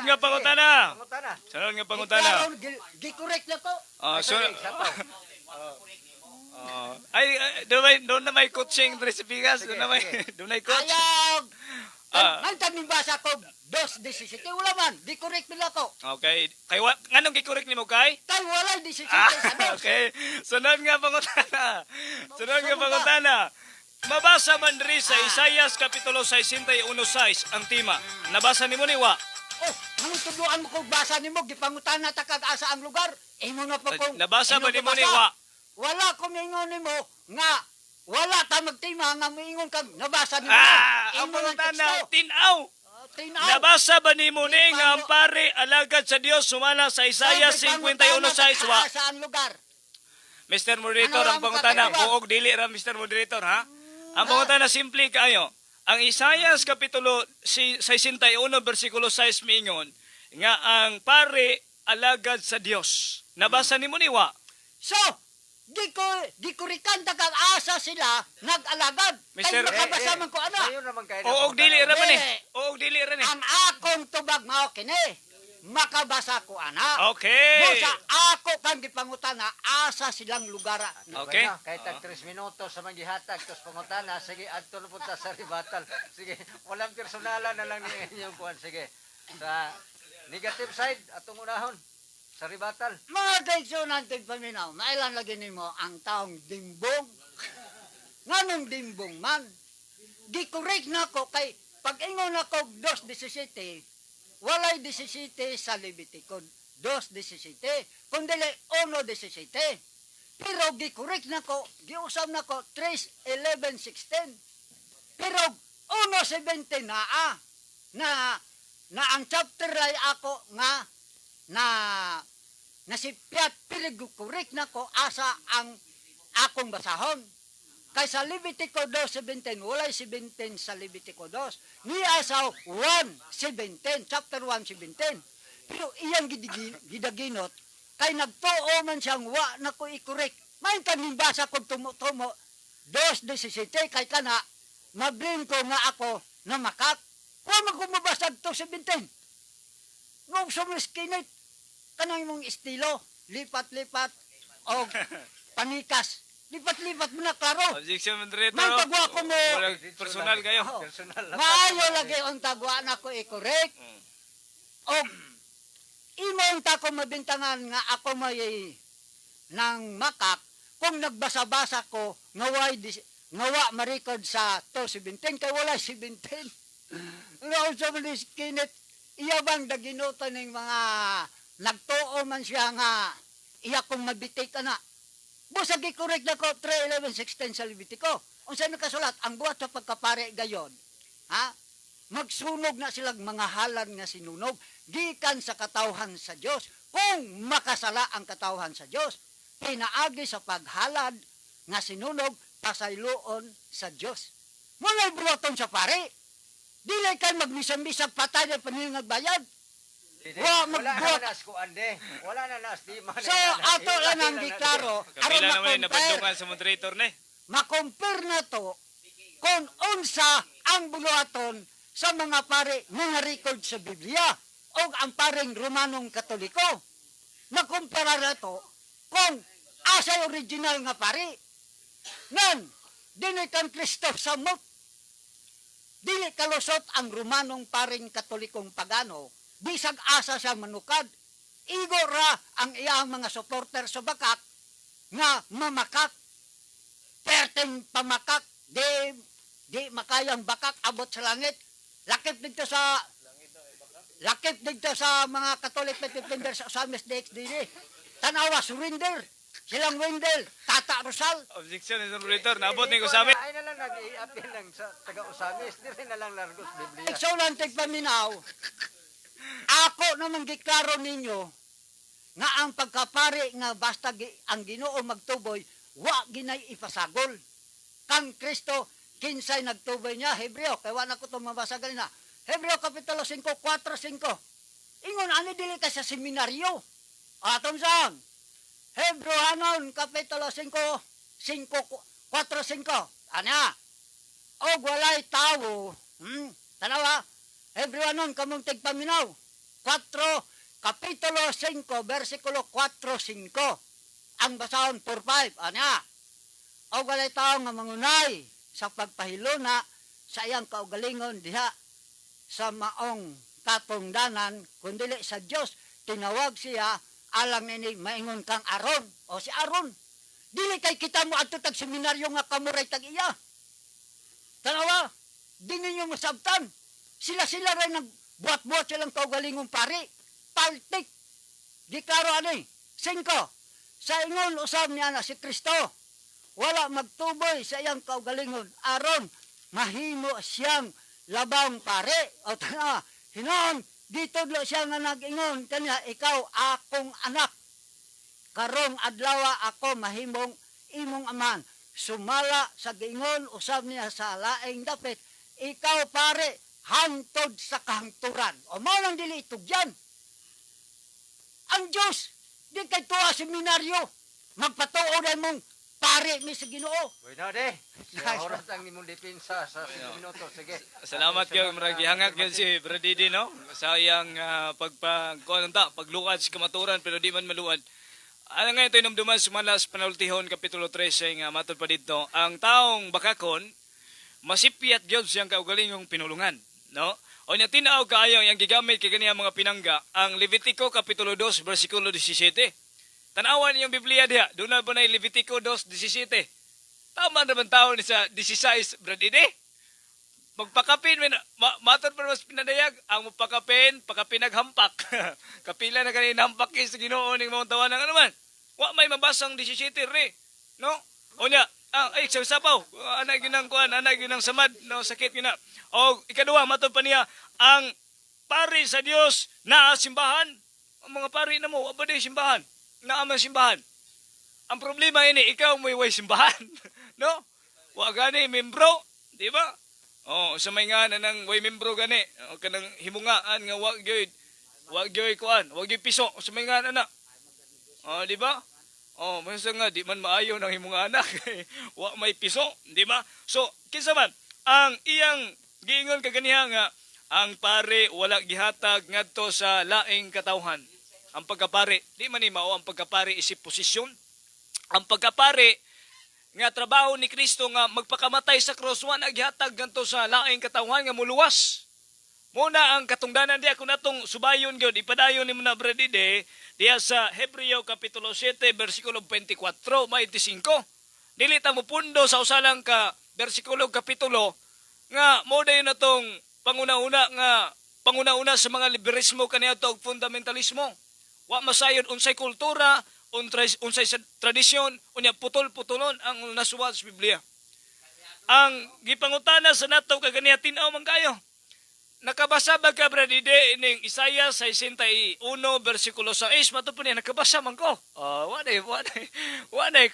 nga pangutana. Pangutana. Sunod nga pangutana. Gikorek na ko. Sunod. Sapaw. Ay, doon na may coaching recipigas, doon na may coach. Ayaw. Ah. Mantag ni basa ko, 2:17. Wala man, gikorek nila ko. Okay. Kay nganong gikorek nimo kay? Tay wala 17 sa dos. Okay. Sunod nga pangutana. Sunod nga pangutana. Mabasa man diri sa Isaias Kapitulo 61:6 ang tema. Nabasa nimo ni wa? Oh, nang tuduan mo kung basa nimo, gipangutan na takag asa ang lugar. Imo na po kung... Nabasa ba imo nimo ni gibasa. wa? Wala ko mingon nimo nga wala ta magtima nga miingon kag nabasa nimo. Ang pangutana, tinaw. Tinaw. Nabasa ba nimo ni nga ang pare alagad sa Dios sumala sa Isaias 51:6 wa? Sa ang lugar. Mr. Moderator, Ano ang ang pangutana, kakaiba? buog dili ra Mr. Moderator ha. Ang pangutana simple kayo. Ang Isaias Kapitulo 61 versikulo 6 miingon nga ang pare alagad sa Dios. Nabasa nimo ni wa? So, gikurikan takag asa sila nag-alagad. Mister- Kay makabasa man ko ana. Ayun naman kayo. Og dili ra man eh. Dili. Og dili ra ni. Ang akong tubag mao kini. Makabasa ko ana. Okay. Busa ako kang gipangutana asa silang lugar. Okay. Kahit tag 3 minutos sa magihatag, tapos pangutana, sige, adto na punta sa ribatal. Sige, walang personalan na lang ni inyong kuhan. Sige, sa negative side, atong unahon, sa ribatal. Mga kaigsunan tig paminaw, mailan lagi nimo ang taong dimbong. Nganong dimbong man? Gikorek na ko kay pag ingon ako 2:17, walay 17 sa Levitico 2:17, kundi 1:17. Pero gikorek na ko, giusab na ko 3:11:16. Pero 1:17 na ang chapter ay ako nga nasipyat pinagkukurik na ko asa ang akong basahon. Kaysa Levitico 2:17, walay 17 sa Levitico 2. Ni asa 1:17, chapter 1:17. Pero iyang gidaginot, kay nagtuo man siyang wa na ko ikorek. May kaning basa kong tumo-tumo, 2:17, kay kana, mabrin ko nga ako na makak. Kung magkumabasag 2:17, nung sumiskinit, kanang mong estilo, lipat-lipat, o panikas. Lipat-lipat mo na, klaro. Objection Moderator. May tagwa ko mo. Walang personal kayo. Oh. Personal na. Maayo lagi ang tagwa na ko i-correct. O, imong ta ko mabintangan nga ako may nang makak, kung nagbasa-basa ko, ngawa marikod sa 2:17, kay wala 17. Ngaw sa malis kinit, iya bang daginutan ng mga nagtuo man siya nga iya kong mabitik na. Busag i-correct na ko 3:11:16 sa Levitico. Unsa nakasulat ang buhat sa pagkapare gayon. Ha? Magsunog na silang mga halad nga sinunog gikan sa katawhan sa Dios. Kung makasala ang katawhan sa Dios, pinaagi sa paghalad nga sinunog pasayloon sa Dios. Muna buhaton sa pare. Dili kay magmisang-bisag patay na paningag bayad. Wala na nas ko ande. Wala na nas di man. So, ato lang ang diklaro, aron Kapila naman yung makompare, nabandungan sa moderator ni. makompare na to kung unsa ang buluhaton sa mga pare nga record sa Biblia o ang paring Romanong Katoliko. Makumpara na to kung asay original nga pare. Ngan, dinikan Kristof sa mot. dili kalusot ang Romanong paring Katolikong pagano, bisag asa siya manukad, igo ra ang iyang mga supporter sa bakak nga mamakak, perteng pamakak, di makayang bakak abot sa langit, lakip dito sa mga Catholic Defender sa Osamis DXDD. Tanawa, surrender. Silang Wendell, Tata Rosal. Objection is operator. Naabot ni ko sa amin. Ay na lang nag-i-appeal lang sa taga-Usamis. Di rin na lang largos Biblia. Iksulan tigpaminaw, ako naman giklaro ninyo nga ang pagkapari nga basta ang Ginoo magtuboy, wa ginay ipasagol. Kang Kristo, kinsay nagtuboy niya, Hebreo, kaya wala ko itong mabasa ganina. Hebreo Kapitulo 5, 4-5. Ingon, ano dili ka sa seminaryo? Atong saan? Hebrehanon Kapitulo 5, 4-5. Anya? Og walay tawo. Tanawa? Hebrehanon kamong tigpaminaw. 4, Kapitulo 5, versikulo 4-5. Ang basahon 4-5. Anya? Og walay tawo nga mangunay sa pagpahiluna sa iyang kaugalingon diha sa maong katungdanan kundili sa Dios tinawag siya alang nini maingon kang Aron o si Aron dili kay kita mo adto tag seminaryo nga kamuray tag iya tanawa di ninyo masabtan sila rin nagbuat-buat silang kaugalingong pari paltik di klaro ani 5 sa ingon usab niya na si Kristo wala magtuboy sa iyang kaugalingon aron mahimo siyang labang pare o tanawa hinon dito lo siya nga nag-ingon kanya ikaw akong anak karong adlawa ako mahimong imong aman sumala sa giingon usab niya sa laing dapit ikaw pare hantod sa kahangturan o mao nang dili itugyan ang Dios di kay tuwa seminaryo magpatuo na mong pare mi sa Ginoo. Bueno, de. Sa oras ang imong depensa sa 5 minuto. Sige. Salamat kayo, marag gihangak yun si Brad Didi, no? Sa iyang pagluwad sa kamaturan, pero di man maluwad. Ano nga ito inumduman sumalas panultihon, Kapitulo 13, nga matod pa dito, ang taong bakakon, masipyat yun siyang kaugalingong pinulungan, no? O niya tinaw kaayo yung gigamit kay ganyan mga pinangga, ang Levitico, Kapitulo 2, versikulo 17. Tanawan niyong Biblia diha. Doon na ba na Levitico 2:17? Tama naman taon ni sa 16, Brad Ide. Magpakapin, matod pa mas pinadayag. Ang magpakapin, pakapinaghampak. Kapila na kanina hampak sa Ginoo ning mga tawanan nga naman. Wa may mabasang 17 re. No? O niya, ay sapaw. Anak yun ang kuhan, anak yun ang samad. No, sakit yun na. O ikaduwa, matod pa niya, ang pari sa Dios na simbahan. Ang mga pari na mo, wa ba di simbahan? Na amang simbahan. Ang problema ini ikaw may way simbahan, no? Wa gani membro, di ba? Oh, sa may nga nang way membro gani, o kanang himungaan nga wa gyoy kuan, wa gyoy piso sa may nga na. Oh, di ba? Oh, masa nga di man maayo nang himungaan anak. Wa may piso, di ba? So, kinsa man ang iyang giingon kaganiha nga ang pare wala gihatag ngadto sa laing katawhan. Ang pagkapare, di man ni mao ang pagkapare isip posisyon. Ang pagkapare nga trabaho ni Kristo nga magpakamatay sa krus wa naghatag ngadto sa laing katawhan nga muluwas. Muna ang katungdanan di ako natong subayon gyud ipadayon nimo na bredide diya sa Hebreo Kapitulo 7 versikulo 24 may 25. Dili ta mo pundo sa usalang ka versikulo kapitulo nga mo dayon natong panguna-una sa mga liberalismo kaniadto og fundamentalismo. Wa masayod unsay kultura, unsay tradisyon, unya putol-putulon ang nasuwat sa Biblia. Ang gipangutana sa nato kaganiya tin-aw man kayo. Nakabasa ba ka bradide ining Isaiah 61 versikulo 6 mato po niya nakabasa man ko. Wala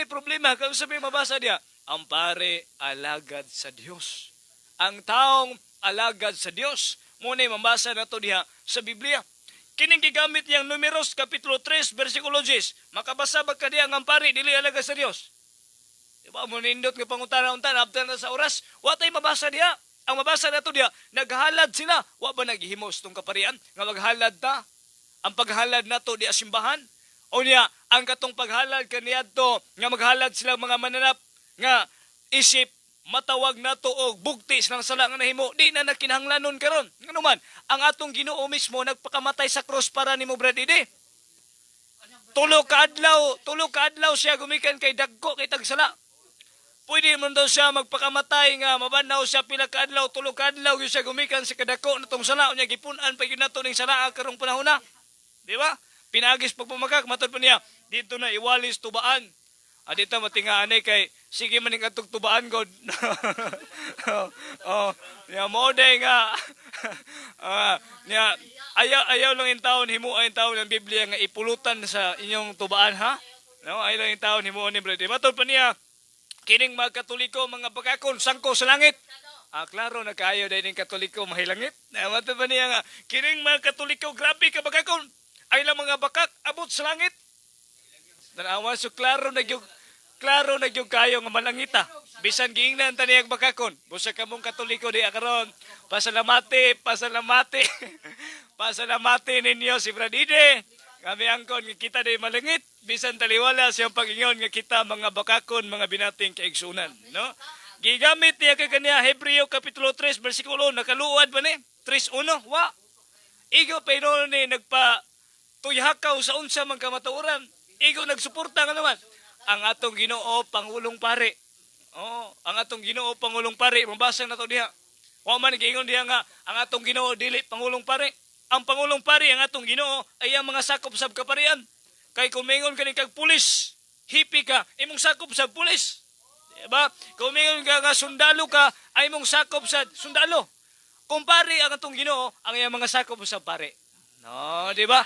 problema kung sabi mabasa diya. Ang pare alagad sa Dios. Ang taong alagad sa Dios. Muna mabasa nato diha sa Biblia. Kining gigamit niyang Numeros Kapitulo 3 versikulo 10. Makabasa ba ka diya ang pari dili alagad sa Dios? Diba mo nindot nga pangutana-untan after na sa oras, wa tay mabasa diya. Ang mabasa nato diya, naghalad sila. Wa ba naghihimos tong kaparian nga maghalad ta? Ang paghalad nato di simbahan. O niya, ang katong paghalad kaniadto nga maghalad sila mga mananap nga isip matawag nato og bugti ng sala nga nahimo, di na nakinahanglanon karon. Ngano man, ang atong Ginoo mismo nagpakamatay sa cross para nimo brad idi. Tulo ka adlaw siya gumikan kay dagko kay tagsala. Pwede man daw siya magpakamatay nga mabanaw siya pila ka adlaw, tulo ka adlaw gyud siya gumikan sa kadako natong sala unya gipun-an pa gyud nato ning sala karong panahon na. Di ba? Pinagis pagpamakak matod pa niya dito na iwalis tubaan. Dito matingaanay kay sige maning atong tubaan god. Ya mo day nga niya ayaw lang in taon himuay in taon ang Biblia nga ipulutan sa inyong tubaan ha. No, ayaw lang in taon himuon ni brother. Matod pa niya kining mga Katoliko mga bagakon sangko sa langit. Klaro na kaayo dahil ng Katoliko mahilangit. Matod pa niya nga kining mga Katoliko grabe ka bagakon. Ay lang mga bakak abot sa langit. Tanawa so klaro na gyud kayo nga malangita. Bisan giingnan taniyag bakakon. Busa kamong Katoliko di karon. Pasalamati. Pasalamati ninyo si Bradide. Kami angkon nga kita di malangit. Bisan taliwala siyang pagingon nga kita mga bakakon, mga binating kaigsunan, no? Gigamit niya kay kaniya Hebreo kapitulo 3 bersikulo nakaluwad ba ni? 3:1. Wa. Igo pa ni nagpa tuyhakaw sa unsa man kamatuoran. Igo nagsuporta nga naman. Ang atong Ginoo Pangulong Pare. Ang atong Ginoo Pangulong Pare. Mabasa na to diha. Wa man giingon diha nga ang atong Ginoo dili Pangulong Pare. Ang Pangulong Pare ang atong Ginoo ay ang mga sakop sab kaparian. Kay kumingon kani kag pulis, hipi ka, imong sakop sa pulis. Diba? Kumingon ka nga sundalo ka, ay imong sakop sa sundalo. Kung pare ang atong Ginoo, ang iyang mga sakop sa pare. No, di ba?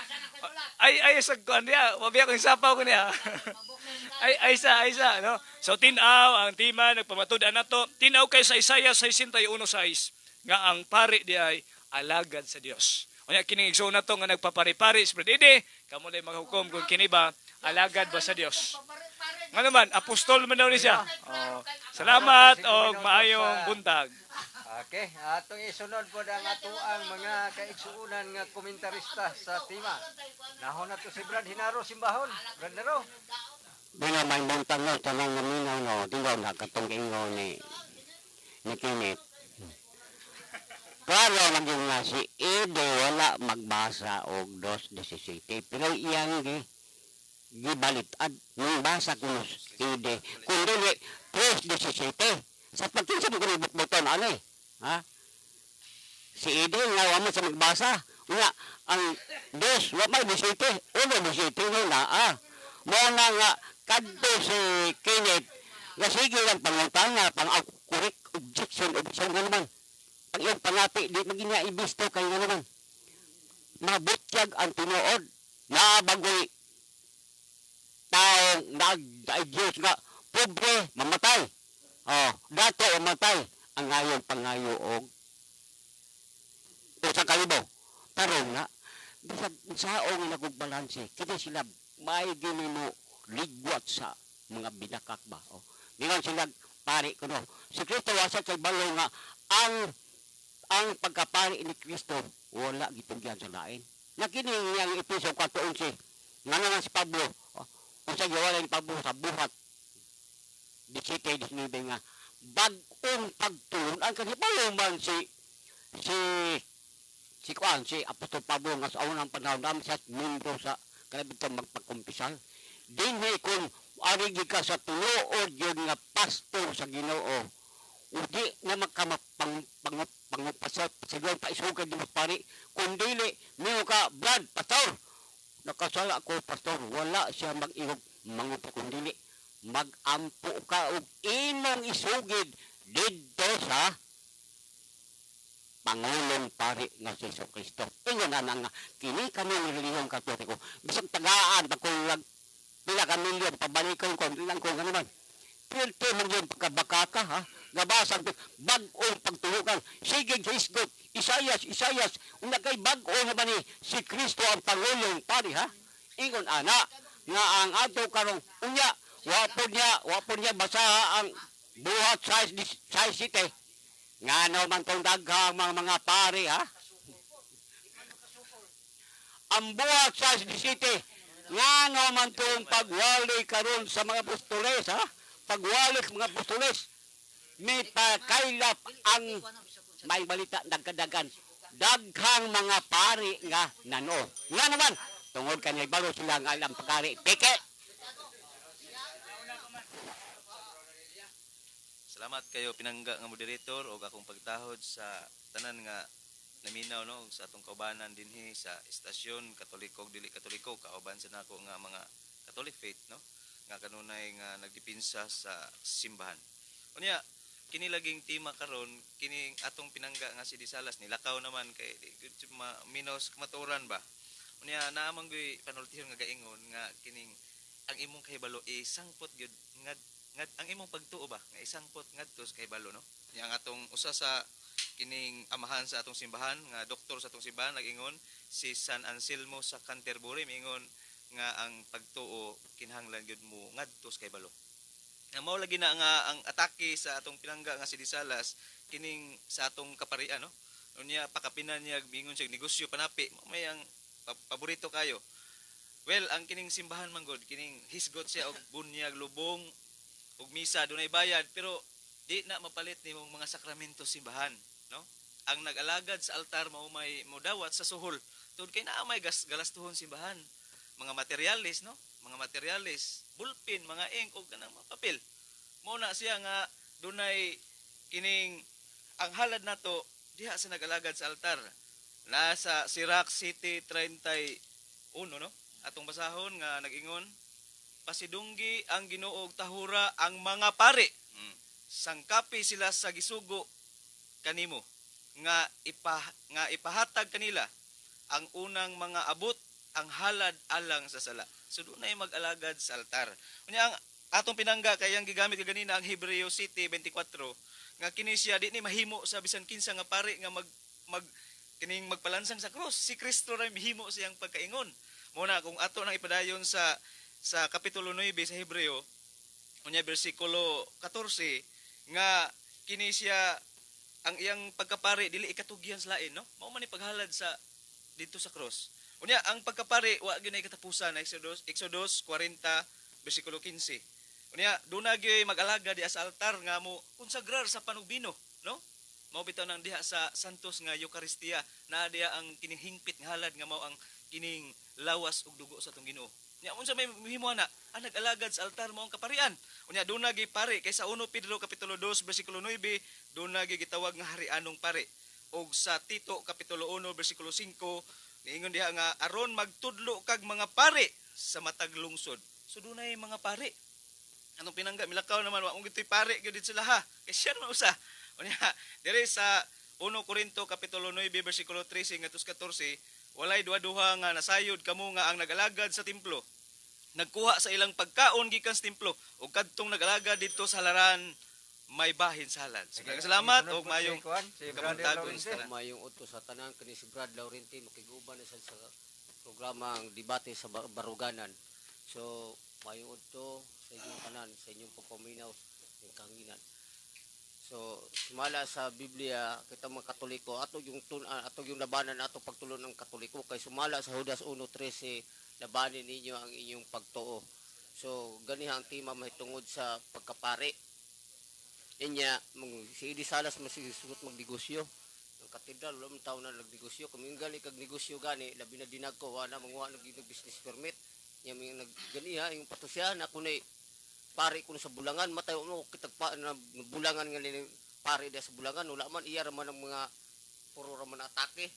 Ay sagkuan niya, mabiya ko sapaw ko niya. ay isa, no? So tinaw ang tima nagpamatud-an nato. Tinaw kay sa Isaiah 61:6 nga ang pare di ay alagad sa Dios. Unya kining igsoon nato nga nagpapari-pari sa Bradide, kamo lay maghukom kung kini ba alagad ba sa Dios. Nga naman, apostol man daw ni siya. Salamat og maayong buntag. Okay, atong isunod po ang atoang mga kaigsuunan nga komentarista sa tima. Nahon na to si Brad Hinaro Simbahon. Brad Hinaro. Bila may buntag no, tanang naminaw no, tinggaw na katong ingo ni Kenneth. Klaro maging nga si Ede wala magbasa og 2:17. Pero iyang gibalitad nung basa ko Ede. Kung dili 3:17. Sa pagkinsa mo kung bukbuton ano eh. Ha? Si Ede nga wala sa magbasa. Nga ang 2 wala may 17. 1:17 na mo na nga kadto si Kenneth nga sige lang pangutang nga pang-correct objection nga naman. Ang iyong pangapi, di maging ibisto kayo nga naman. Mabutyag ang tinuod na bagoy taong nag-Diyos nga pobre, mamatay. Dato mamatay ang ngayong pangayo og sa kalibo. Pero nga, saong nga nagugbalanse, kaya sila may gini mo ligwat sa mga binakak ba. Diyan sila pari ko no. Si Kristo wasa kay balo nga ang pagkapari ni Kristo wala gitugyan sa lain. Nakini yang Epeso 4:11. Nga nga si Pablo, usa wala ni Pablo sa buhat. Dikite nga bag-ong pagtulon ang kanipaluman si Apostol Pablo nga sa unang panahon namin siya membro sa kalabitang magpagkumpisal. Dinhi kung arigi ka sa tulood yun nga pastor sa Ginoo. Udi na magkamapangupasat sa Ginoo paisugan di pari. Kung dili niyo ka Brad pastor. Nakasala ako pastor, wala siya mag-ihog mangupa kung dili mag-ampo ka og imong isugid didto sa Pangulong Pari nga si Kristo. Ingon na nga kini kami ni relihiyong Katoliko. Bisag tagaan pagkulag pila ka milyon pabalikon ko ilang ko nga naman. Pilto mo yung pagkabakaka ha. Nabasag bag-ong pagtulukan. Sige hisgot. Isayas. Una kay bag-o na ba ni si Kristo ang Pangulong Pari ha. Ingon ana nga ang ato karong unya wapon niya basa ang buhat sa city. Nga naman itong daghang mga pari, ha? Ang buhat sa city, nga naman itong pagwali karon sa mga apostoles, ha? Pagwali mga apostoles. may pakailap ang may balita nagkadagan daghang mga pari nga nano. Nga naman tungod kanay baro sila nga alam pagkari peke. Salamat kayo pinangga nga moderator o akong pagtahod sa tanan nga naminaw no sa atong kaubanan dinhi sa istasyon Katoliko ug dili Katoliko kauban sa nako nga mga Catholic faith no nga kanunay nga nagdipinsa sa simbahan. Unya kini laging tema karon kini atong pinangga nga si Disalas nilakaw naman kay minos kamaturan ba. Unya naamang gyud panultihon nga gaingon nga kining ang imong kahibalo isangpot gyud nga ang imong pagtuo ba nga isangpot ngadto sa kahibalo no. Yang atong usa sa kining amahan sa atong simbahan nga doktor sa atong simbahan nag-ingon si San Anselmo sa Canterbury mingon nga ang pagtuo kinahanglan gyud mo ngadto sa kahibalo. Nga mao lagi na nga ang atake sa atong pinangga nga si Disalas kining sa atong kaparian no. Unya pakapinan niya mingon siya negosyo panapi may ang paborito kayo. Well, ang kining simbahan man god kining hisgot siya og bunyag lubong ug misa dunay bayad pero di na mapalit nimong mga sakramento simbahan no. Ang nag-alagad sa altar mao may modawat sa suhol tungod kay naa may galastuhon simbahan mga materialis no mga materialis bulpin mga ink ug kanang mga papel mao na siya nga dunay kining ang halad nato diha sa nag-alagad sa altar nasa Sirac City 31 no atong basahon nga nag-ingon pasidunggi ang Ginoo og tahura ang mga pari. Sangkapi sila sa gisugo kanimo nga ipahatag kanila ang unang mga abot ang halad alang sa sala. So dunay mag-alagad sa altar. Unya ang atong pinangga kay ang gigamit ganina ang Hebreo City 24 nga kini siya di ni mahimo sa bisan kinsa nga pari nga kining magpalansang sa cross. Si Kristo ra mahimo siyang pagkaingon. Muna kung ato nang ipadayon sa kapitulo 9 sa Hebreo unya bersikulo 14 nga kini siya ang iyang pagkapari dili ikatugyan sa lain no mao man ni paghalad sa dito sa cross unya ang pagkapari wa gyud nay katapusan na Exodus 40 bersikulo 15 unya duna gyud mag-alaga diha sa altar nga mo konsagrar sa panugbino no mao bitaw nang diha sa santos nga Eucharistia na diha ang kining hingpit nga halad nga mao ang kining lawas ug dugo sa atong Ginoo. Nya unsa may mahimo na ang nag-alagad sa altar mo ang kaparian. Unya dunay gi pare kay sa 1 Pedro kapitulo 2 bersikulo 9 dunay gi gitawag nga harianong pare. Og sa Tito kapitulo 1 bersikulo 5 niingon diha nga aron magtudlo kag mga pare sa matag lungsod. So dunay mga pare. Anong pinangga milakaw naman wa ung gitoy pare gyud sila ha. Kay siya man usa. Unya diri sa 1 Korinto kapitulo 9 bersikulo 13 ngadto 14 walay duha-duha nga nasayod kamo nga ang nag-alagad sa templo nagkuha sa ilang pagkaon gikan sa templo ug kadtong nag-alagad dito sa halaran may bahin sa halad. Sige, salamat og mayong kamuntagon sa tanan. Mayong utos sa tanan kani si Brad Laurenti makiguban sa programang debate sa baruganan. So mayong utos sa inyong tanan sa inyong pagpaminaw ng kanginan. So, sumala sa Biblia, kita mga Katoliko, ato yung labanan ato pagtulon ng Katoliko, kay sumala sa Judas 1:13, labanin ninyo ang inyong pagtuo. So, ganiha ang tema mahitungod sa pagkapari. Inya, si Disalas masisugot magnegosyo. Ang katedral, walang taon na nagnegosyo. Kung yung gali kag negosyo gani, labi na dinag ko, wala mga nag-business permit. Yung ganiha, yung patusyan, ako na pare ko sa bulangan matayo mo kitag na bulangan nga ni pare dia sa bulangan wala man iya raman ang mga puro raman atake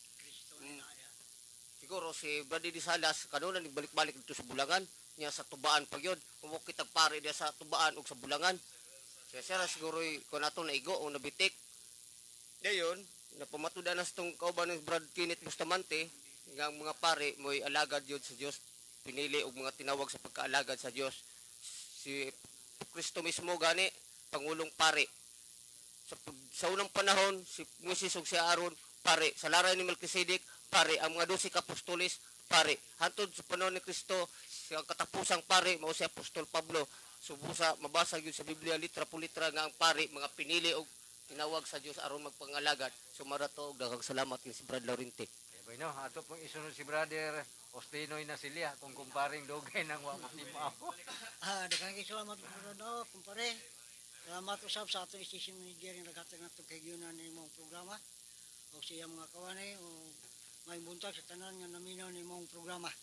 siguro si Brady Disalas kanuna nagbalik-balik dito sa bulangan niya sa tubaan pag yun mo kitag pare dia sa tubaan ug sa bulangan siya siguro ko nato na igo o nabitik dayon napamatuda na sa tong kauban ni Brad Kenneth Bustamante nga mga pare mo'y alagad yun sa Dios pinili og mga tinawag sa pagkaalagad sa Dios si Kristo mismo gani pangulong pare sa unang panahon si Moises ug si Aaron pare sa laray ni Melkisedek pare ang mga 12 apostoles pare hantod sa panahon ni Kristo sa katapusang pare mao si Apostol Pablo subusa mabasa gyud sa Biblia litra po litra nga ang pare mga pinili og tinawag sa Dios aron magpangalagad sumarato og daghang salamat kay si Brad Laurenti. Bueno, ato pong isunod si Brother Ostinoy na silya kung kumparing dugay nang wa matimaw. Daghang salamat po kumpare. Salamat usab sa atong station manager nga naghatag nato kay gyunan ni mong programa o siya mga kawanay o may buntag sa tanan nga naminaw ni mong programa.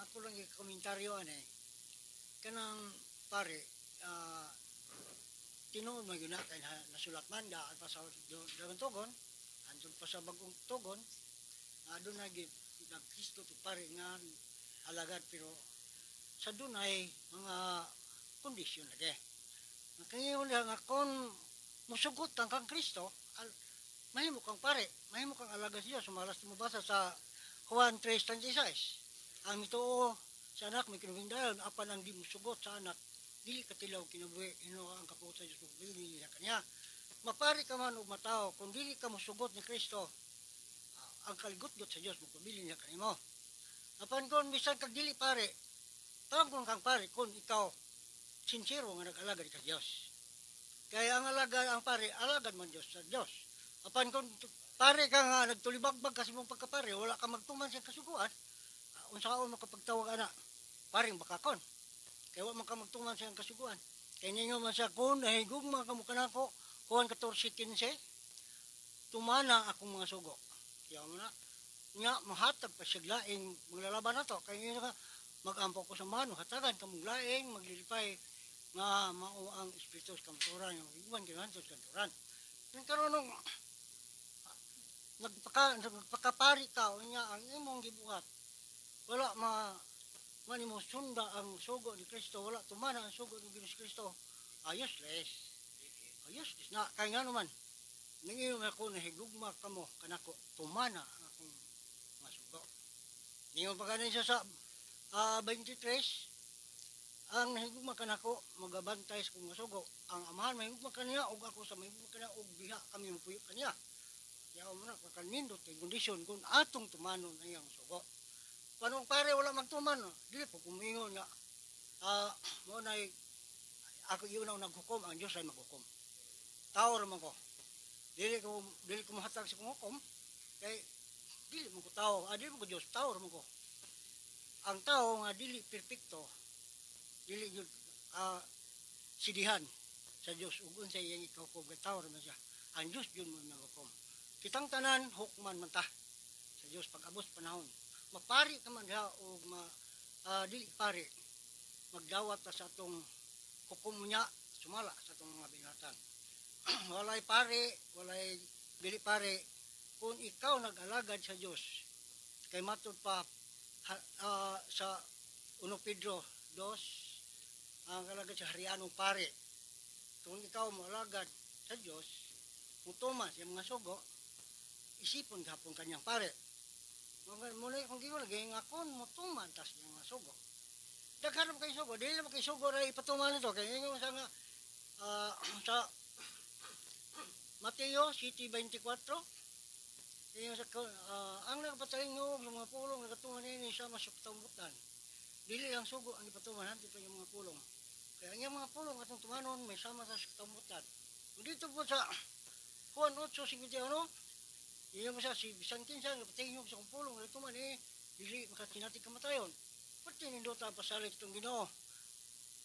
Ako lang i-komentaryo kanang pare tinuod man gyud na kay nasulat man daan pa sa dagang tugon andun pa sa bagong tugon adun na gyud nagkisto to pare nga alagad pero sa dunay mga kondisyon lagi. Kaya nga kung musugot ang kang Kristo, mahimo kang pare, mahimo kang alagad siya. Sumalas mo basa sa Juan 3:36. Ang ito sa anak may kinubing dayon, apan ang di musugot sa anak, dili katilaw kinabuhi, ino ang kaputa Diyos kung dili niya kanya. Mapari ka man o matao, kung dili ka musugot ni Kristo, ang kaligot-got sa Diyos, magpabili niya kanimo. Apan kung bisan kag dili pare, tawag kang pare kung ikaw sincero nga nag-alagad ka Diyos. Kaya ang alagad ang pare, alagad man Diyos sa Diyos. Apan kung pare ka nga nagtulibagbag kasi mong pagkapare, wala ka magtuman sa kasuguan, unsaon mo kapag tawag ana, paring bakakon. Kaya wala man ka magtuman sa kasuguan. Kaya ninyo man sa kung nahigugma ka mo kanako, Juan 14:15, tumana akong mga sugo. Kaya mo na, nga mahatag pa siya laing maglalaban na to. Kaya nga mag-ampaw ko sa mano, hatagan ka mong laing, maglilipay, nga mao ang espiritu sa kamturan, yung iwan ginantos kanturan. Yung karon nung nagpakapari ka, niya ang imong gibuhat, wala manimo sunda ang sugo ni Kristo, wala tumana ang sugo ni Ginoong Kristo, ayos les. Ayos les na, kaya nga naman, nangiyong ako nahigugma ka mo, kanako, tumana ang akong masugo. Ningong pagkanin siya sa 23, ang nahigugma kanako magabantay sa kong masugo. Ang amahan mahigugma kaniya ug ako sa mahigugma kaniya ug diha kami mapuyo kaniya. Kaya mo na kanindot kay kondisyon kung atong tumanon ang iyang sugo. Panong pare wala magtuman, dili po kumingon nga mo nay ako yun ang naghukom, ang Dios ay maghukom. Tao raman ko. Dili ko mahatag sa kong hukom kay dili mo ko tao, dili mo ko Dios, tao raman ko. Ang tao nga dili perpekto, dili yun sidihan sa Diyos. Ugun sa iyang ikahukom, tao naman siya. Ang Diyos yun mo naghukom. Kitang tanan, hukman man ta sa Diyos pag-abot panahon. Mapari ka man ha, o dili pari, magdawat ta sa atong hukom niya, sumala sa atong mga binatang. Walay pare, walay dili pare, kung ikaw nag-alagad sa Diyos, kay matod pa sa 1 Pedro 2, ang alagad sa harianong pare. Kung ikaw malagad sa Diyos, mutuman sa mga sugo, isipon gapon kanyang pare. Muna kung di ko lagi, ngakon mutuman tas yung mga sugo. Daghanap kayo sugo, dili naman kayo sugo na ipatuman ito. Kaya yung sa Mateo City 24, ang nagpataling nyo ng mga pulong, nagatuman nini sa masuktambutan. Dili ang sugo ang ipatuman, hanti pa yung mga pulong. Kaya ang mga pulong atong tumanon may sama sa tambutan. Dito po sa Juan 8:51, iyo mo siya si bisan kinsa nga patingin sa kong pulong nga tuman dili makatinati kamatayon. Pati nindota pasalit itong Ginoo.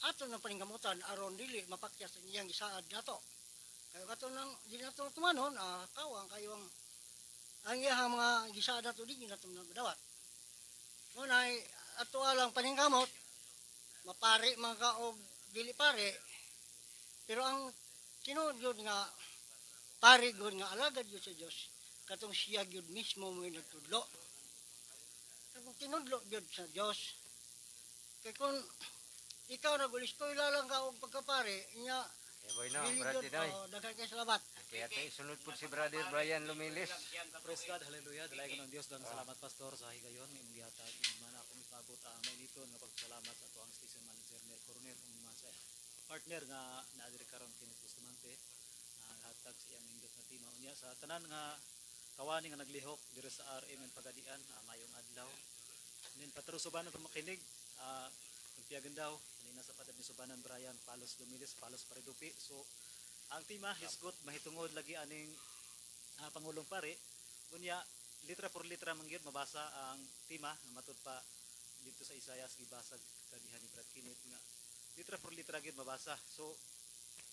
Ato nang paninggamutan aron dili mapakyas ang iyang gisaad nato. Kaya kato nang dili nato tumanon kawang kayo ang iyang mga gisaad nato dili nato madawat. Ngunay ato alang paningkamot mapari man ka og dili pare, pero ang tinuod yun nga pare yun nga alagad yun sa Diyos, katong siya yun mismo mo yung nagtudlo. Katong tinudlo yun sa Diyos, kaya kung ikaw nagulis ko ilalang ka og pagkapare, niya boy na, brad Tinoy. Daghan kayo salamat. Kaya tayo sunod po si Brother Brian Lumilis. Praise God, hallelujah. Dalay ko ng Diyos dan salamat pastor sa higayon ng imong gihatag man akong ipabot may dito nga pagpasalamat sa tuang station manager Mer Coronel ug mga sa partner nga naadiri karon kini Bustamante hatag sa iyang indot na tima unya sa tanan nga kawani nga naglihok diri sa RM and Pagadian mayong adlaw. Nin patrusuban ko makinig pagpiyagan daw kanina sa padab ni Subanan Brian Palos Lumilis Palos Paridupi. So ang tima hisgot mahitungod lagi aning pangulong pare unya litra por litra man gyud mabasa ang tima nga matud pa dito sa Isayas gibasag kadihan ni Brad Kinit nga litra por litra gyud mabasa. So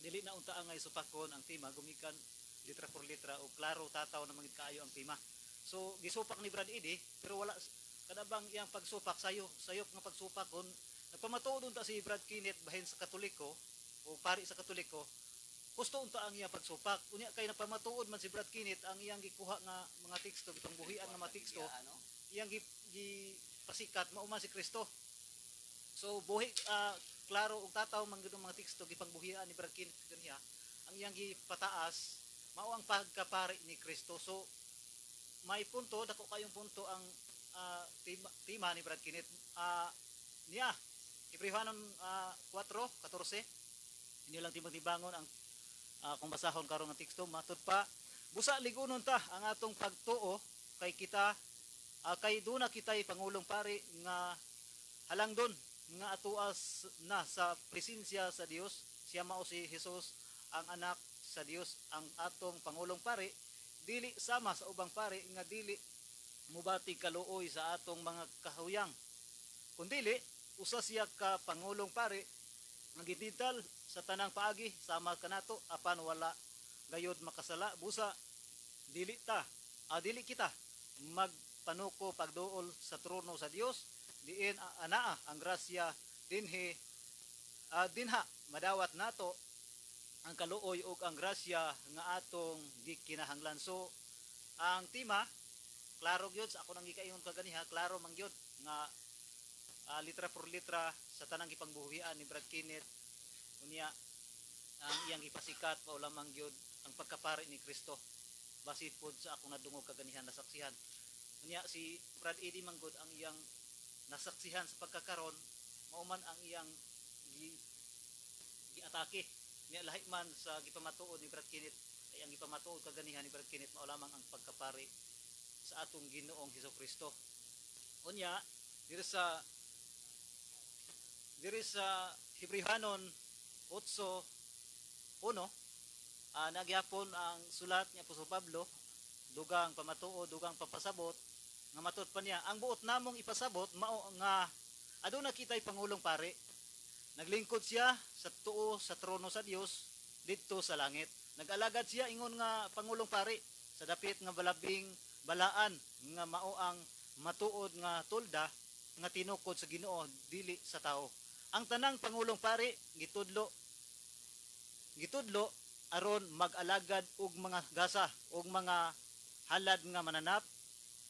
dili na unta angay supakon ang tema gumikan litra por litra o klaro tataw na mangit kaayo ang tema. So gisupak ni Brad Eddie pero wala kadabang iyang pagsupak sayop nga pagsupak kon nagpamatuod unta si Brad Kenneth bahin sa Katoliko o pari sa Katoliko. Gusto unta ang iyang pagsupak. Unya kay nagpamatuod man si Brad Kenneth ang iyang gikuha nga mga teksto gipangbuhian nga mga teksto iyang pasikat mao man si Kristo. So buhi klaro og tataw man gud ang mga teksto gipangbuhian ni Brad Kenneth kaniya ang iyang gipataas mao ang pagkapari ni Kristo. So may punto dako kayong punto ang tema ni Brad Kenneth niya Hebrehanon 4:14 hindi lang timbang-timbangon ang kung basahon karon nga teksto matud pa busa ligunon ta ang atong pagtuo kay kita kay duna kitay pangulong pari nga halangdon nga atuas na sa presensya sa Dios. Siya mao si Jesus ang anak sa Dios, ang atong pangulong pari dili sama sa ubang pari nga dili mubati kaluoy sa atong mga kahuyang kundili usa siya ka pangulong pari nga gitintal sa tanang paagi sama kanato apan wala gayod makasala busa dili kita magpanuko pagduol sa trono sa Dios diin anaa ang grasya dinha madawat nato ang kaluoy ug ang grasya nga atong gikinahanglan. So ang tema klaro gyud sa ako nang gikaingon kaganiha klaro man gyud nga litra por litra sa tanang gipangbuhian ni Brad Kenneth unya ang iyang gipasikat pa lamang gyud ang pagkapari ni Kristo basit pod sa akong nadungog kaganihan nasaksihan unya si Brad Eddie manggod ang iyang nasaksihan sa pagkakaron mao man ang iyang giatake niya lahi man sa gipamatuod ni Brad Kenneth ay ang gipamatuod kaganihan ni Brad Kenneth mao lamang ang pagkapari sa atong Ginoong Hesukristo. Unya diri sa Hebrehanon 8:1 nagyapon ang sulat ni Apostol Pablo dugang pamatuod dugang papasabot nga matud pa niya ang buot namong ipasabot mao nga aduna kitay pangulong pari naglingkod siya sa tuo sa trono sa Dios didto sa langit. Nag-alagad siya ingon nga pangulong pari sa dapit nga balabing balaan nga mao ang matuod nga tolda nga tinukod sa Ginoo dili sa tao. Ang tanang pangulong pari gitudlo aron mag-alagad og mga gasa og mga halad nga mananap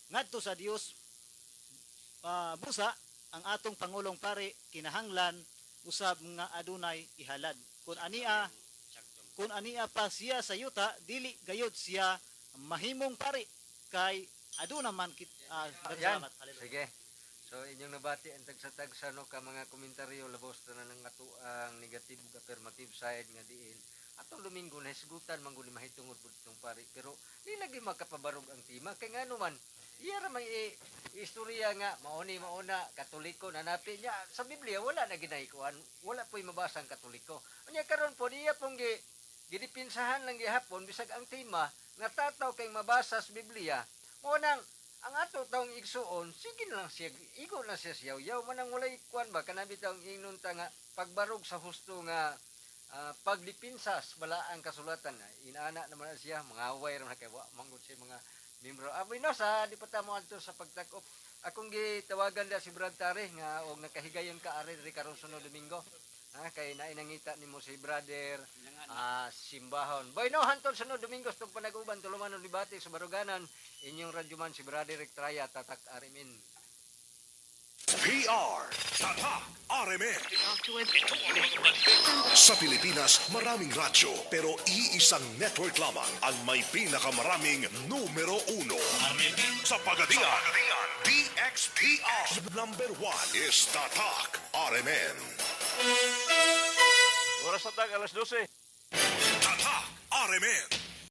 ngadto sa Dios. Busa ang atong pangulong pari kinahanglan usab nga adunay ihalad. Kung ania pa siya sa yuta dili gayud siya mahimong pari kay aduna man salamat. Sige. So inyong nabati ang tagsa-tagsa no ka mga komentaryo labos na nang atuang negative ug affirmative side nga diin. Atong Domingo na hisgutan man gud mahitungod pud itong pari pero di lagi makapabarog ang tema kay ngano man iya ra may istorya nga mauna Katoliko nanapin niya sa Biblia wala na ginahikuan wala po'y mabasa ang Katoliko unya karon po niya pong gidipinsahan lang gihapon bisag ang tema nga tataw kay mabasa sa Biblia mo nang ang ato taong igsuon sige na lang siya igo na siya yaw manang walay kuan ba kanabi taong inunta nga pagbarog sa husto nga pagdipinsas bala ang kasulatan inaana naman siya mga away ra kay wa manggod siya mga membro no sa di pa ta mo adto sa pagtakop akong gitawagan da si Brad Tare nga og nakahigayon ka ari diri karon sunod Domingo kay nainangita nimo si brother simbahon boy no hantod sunod Domingo tug panag-uban tulumanon debate sa Baruganan inyong radyoman si Brother Traya tatak arimin PR Tatak RMN. Sa Pilipinas, maraming radyo pero iisang network lamang ang may pinakamaraming numero 1. Sa Pagadian, DXPR. Number 1 is Tatak RMN. Oras sa tag, alas 12. Tatak RMN.